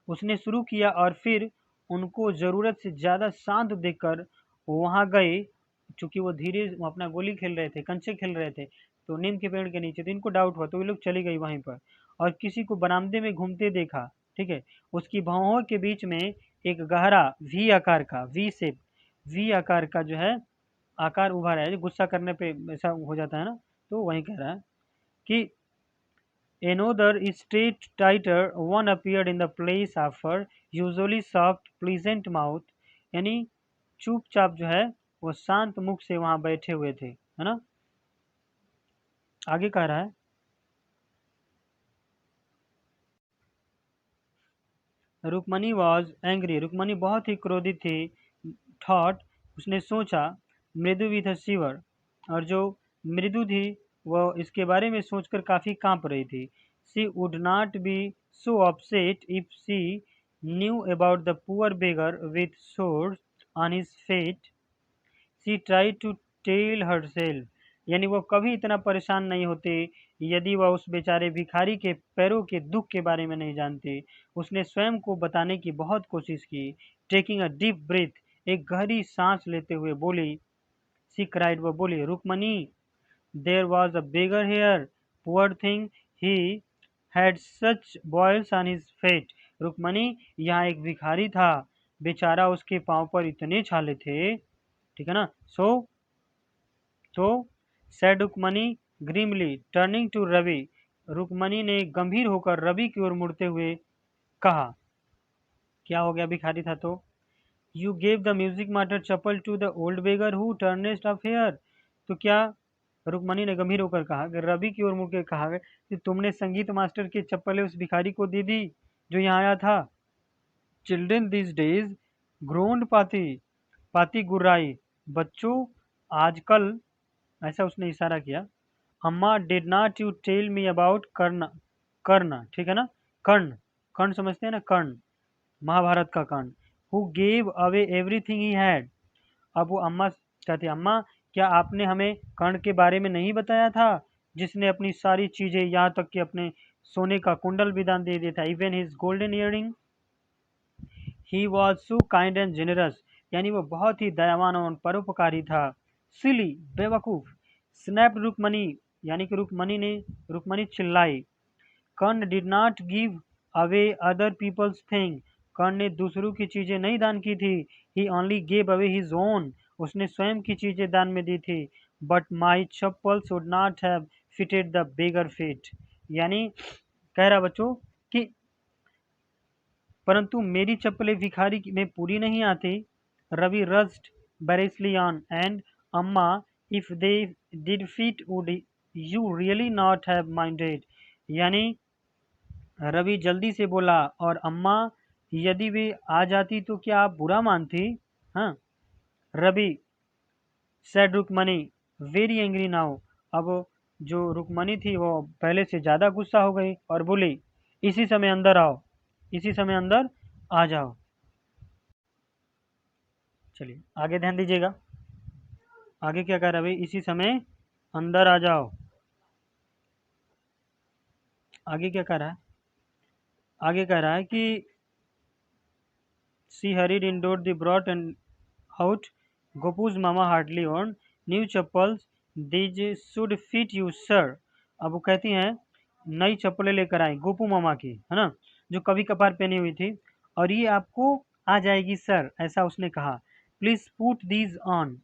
उसने शुरू किया और फिर उनको ज़रूरत से ज़्यादा शांत देखकर वहाँ गए, चूँकि वो धीरे वो अपना गोली खेल रहे थे, कंचे खेल रहे थे, तो नीम के पेड़ के नीचे, तो इनको डाउट हुआ तो ये लोग चली गई वहीं पर, और किसी को बरामदे में घूमते देखा, ठीक है। उसकी भौहों के बीच में एक गहरा वी आकार का वी आकार का जो है आकार उभरा है। गुस्सा करने पे ऐसा हो जाता है ना, तो वही कह रहा है कि another straight tighter one appeared in the place after usually soft pleasant mouth, यानी चुपचाप जो है वो शांत मुख से वहां बैठे हुए थे, है ना। आगे कह रहा है रुक्मणी वॉज एंग्री, रुक्मणी बहुत ही क्रोधित थी। थॉट, उसने सोचा, मृदु विथ शिवर, और जो मृदु थी वह इसके बारे में सोचकर काफी कांप रही थी। She would not be so upset if she knew about the poor beggar with sores on his feet. She try to tell herself, यानी वो कभी इतना परेशान नहीं होते यदि वह उस बेचारे भिखारी के पैरों के दुख के बारे में नहीं जानते। उसने स्वयं को बताने की बहुत कोशिश की। टेकिंग अ डीप ब्रीथ, एक गहरी सांस लेते हुए बोली, सी क्राइड, वो बोली, Rukmini, there was a beggar here, poor thing, he had such boils on his feet. Rukmini, यहाँ एक भिखारी था, बेचारा उसके पाँव पर इतने छाले थे, ठीक है ना। तो said Rukmani grimly turning to Ravi, Rukmani ने गंभीर होकर रवि की ओर मुड़ते हुए कहा, क्या हो गया, भिखारी था तो। You gave the music master chappal to the old beggar who टर्नेस्ट ऑफ हेयर, तो क्या, रुक्मणी ने गंभीर होकर कहा कि रवि की ओर मुड़ के कहा कि तुमने संगीत मास्टर की चप्पलें उस भिखारी को दे दी जो यहाँ आया था। चिल्ड्रेन दिस डेज ग्रोन्ड पाती, पाती गुर्राई, बच्चों आजकल, ऐसा उसने इशारा किया। Amma did not you tell me about Karna, Karna, ठीक है ना, कर्ण, कर्ण समझते हैं ना, कर्ण, महाभारत का Karna, who gave away everything he had. अब वो अम्मा कहती, अम्मा क्या आपने हमें कर्ण के बारे में नहीं बताया था, जिसने अपनी सारी चीजें, यहाँ तक कि अपने सोने का कुंडल भी दान दे दिया था, even his golden earring. He was so kind and generous, यानी वो बहुत ही दयावान और परोपकारी था। सिली, बेवकूफ, स्नैप रुक्मणी, यानी कि रुक्मणी चिल्लाई। Karna did not give away other people's thing, Karna ने दूसरों की चीजें नहीं दान की थी। He only gave away his own, उसने स्वयं की चीजें दान में दी थी। But my chappals would not have fitted the beggar feet, यानी कह रहा बच्चों कि परंतु मेरी चप्पलें भिखारी में पूरी नहीं आती। रवि रस्ट बैरेसली ऑन एंड अम्मा, if they did fit would you really not have minded, यानी रवि जल्दी से बोला, और अम्मा, यदि वे आ जाती तो क्या आप बुरा मानती। हाँ, Ravi said Rukmini very angry now, अब जो रुक्मणी थी वो पहले से ज्यादा गुस्सा हो गई और बोली, इसी समय अंदर आओ, इसी समय अंदर आ जाओ। चलिए आगे ध्यान दीजिएगा, आगे क्या कह रहा है भाई, इसी समय अंदर आ जाओ। आगे क्या कह रहा है, आगे कह रहा है कि सी hurried indoor the brought and out Gopu's mama hardly on new chappals, these should fit you sir। अब वो कहती हैं नई चप्पलें लेकर आई गोपू मामा की, है ना, जो कभी कभार पहनी हुई थी, और ये आपको आ जाएगी सर, ऐसा उसने कहा। प्लीज पुट दीज ऑन,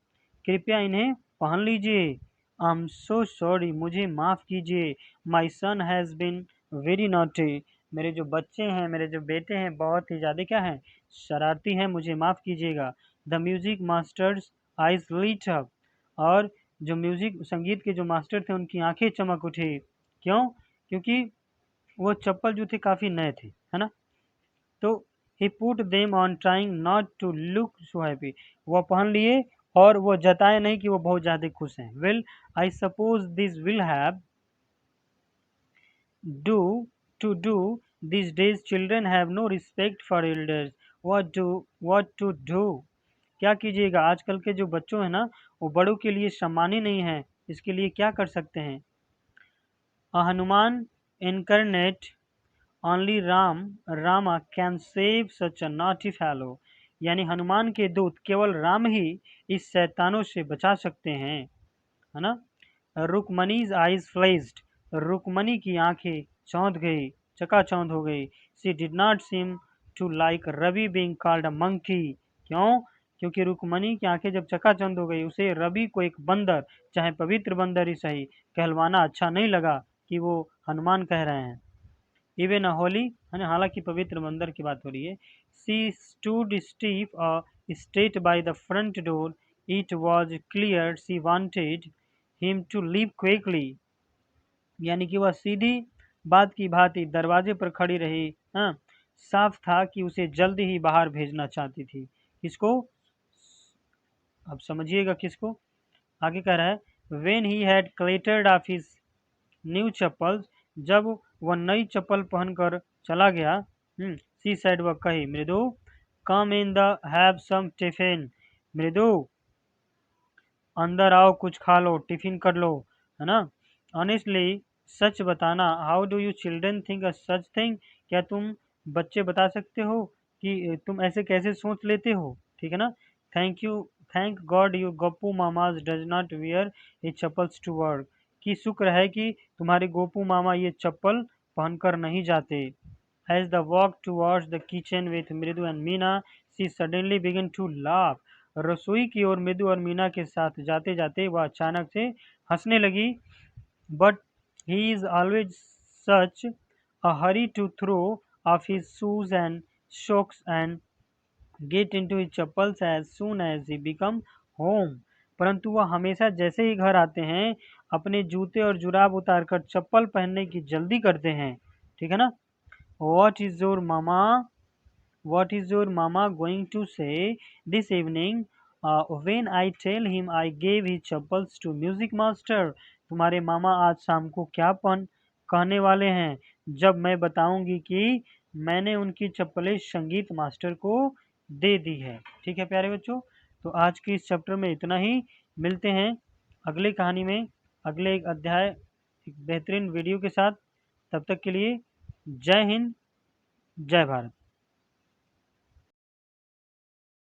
कृपया इन्हें पहन लीजिए। आई एम सो सॉरी, मुझे माफ कीजिए। माई सन हैज बीन वेरी नॉटी, मेरे जो बच्चे हैं, मेरे जो बेटे हैं, बहुत ही ज़्यादा क्या हैं, शरारती हैं, मुझे माफ़ कीजिएगा। The music master's eyes lit up, और जो म्यूजिक संगीत के जो मास्टर थे उनकी आंखें चमक उठी। क्यों, क्योंकि वो चप्पल जो थे काफ़ी नए थे, है ना। तो he put them on trying not to look so happy, वो पहन लिए और वो जताए नहीं कि वो बहुत ज़्यादा खुश हैं। Well I suppose this will have do do these days children have no respect for elders, what to do, क्या कीजिएगा, आजकल के जो बच्चों हैं ना वो बड़ों के लिए सम्मानी नहीं है, इसके लिए क्या कर सकते हैं। Hanuman incarnate only Rama can save such a naughty fellow, यानी हनुमान के दूत केवल राम ही इस शैतानों से बचा सकते हैं, है ना। रुक्मनीज आइज फ्लेज्ड, रुक्मणी की आंखें चौंध गई। चकाचौंध हो गई। She did not seem to like Ravi being called a monkey. क्यों? क्योंकि रुक्मणी की आंखें जब चकाचौंध हो गई, उसे रवि को एक बंदर, चाहे पवित्र बंदर ही सही, कहलवाना अच्छा नहीं लगा कि वो हनुमान कह रहे हैं। इवन अ होली, हालांकि पवित्र बंदर की बात हो रही है। She stood stiff straight by the front door. It was clear she wanted him to leave quickly. यानी कि वह सीधी बात की भांति दरवाजे पर खड़ी रही। हाँ, साफ था कि उसे जल्दी ही बाहर भेजना चाहती थी। किसको? अब समझिएगा किसको। आगे कह रहा है when he had clattered off his new chappals, जब वह नई चप्पल पहनकर चला गया। सी साइड वह कही, Mridu come in the have some tiffin. Mridu अंदर आओ, कुछ खा लो, टिफिन कर लो, है ना। ऑनेस्टली, सच बताना, how do you children think a such thing. क्या तुम बच्चे बता सकते हो कि तुम ऐसे कैसे सोच लेते हो, ठीक है ना। Thank you, thank God you Gappu Mama's does not wear a chappals to work. कि शुक्र है कि तुम्हारे गोपू मामा ये चप्पल पहनकर नहीं जाते। As the walk towards the kitchen with मृदु and Meena, she suddenly began to laugh. रसोई की ओर मृदु और मीना के साथ जाते जाते वह अचानक से हंसने लगी। But he is always such a hurry to throw off his shoes and socks and get into his chappals as soon as he become home. परंतु वह हमेशा जैसे ही घर आते हैं, अपने जूते और जुराब उतारकर चप्पल पहनने की जल्दी करते हैं, ठीक है ना। What is your mama? What is your mama going to say this evening? When I tell him I gave his chappals to music master. तुम्हारे मामा आज शाम को क्या कहने वाले हैं जब मैं बताऊंगी कि मैंने उनकी चप्पलें संगीत मास्टर को दे दी है। ठीक है प्यारे बच्चों, तो आज के इस चैप्टर में इतना ही। मिलते हैं अगले कहानी में, अगले एक अध्याय, एक बेहतरीन वीडियो के साथ। तब तक के लिए जय हिंद, जय भारत।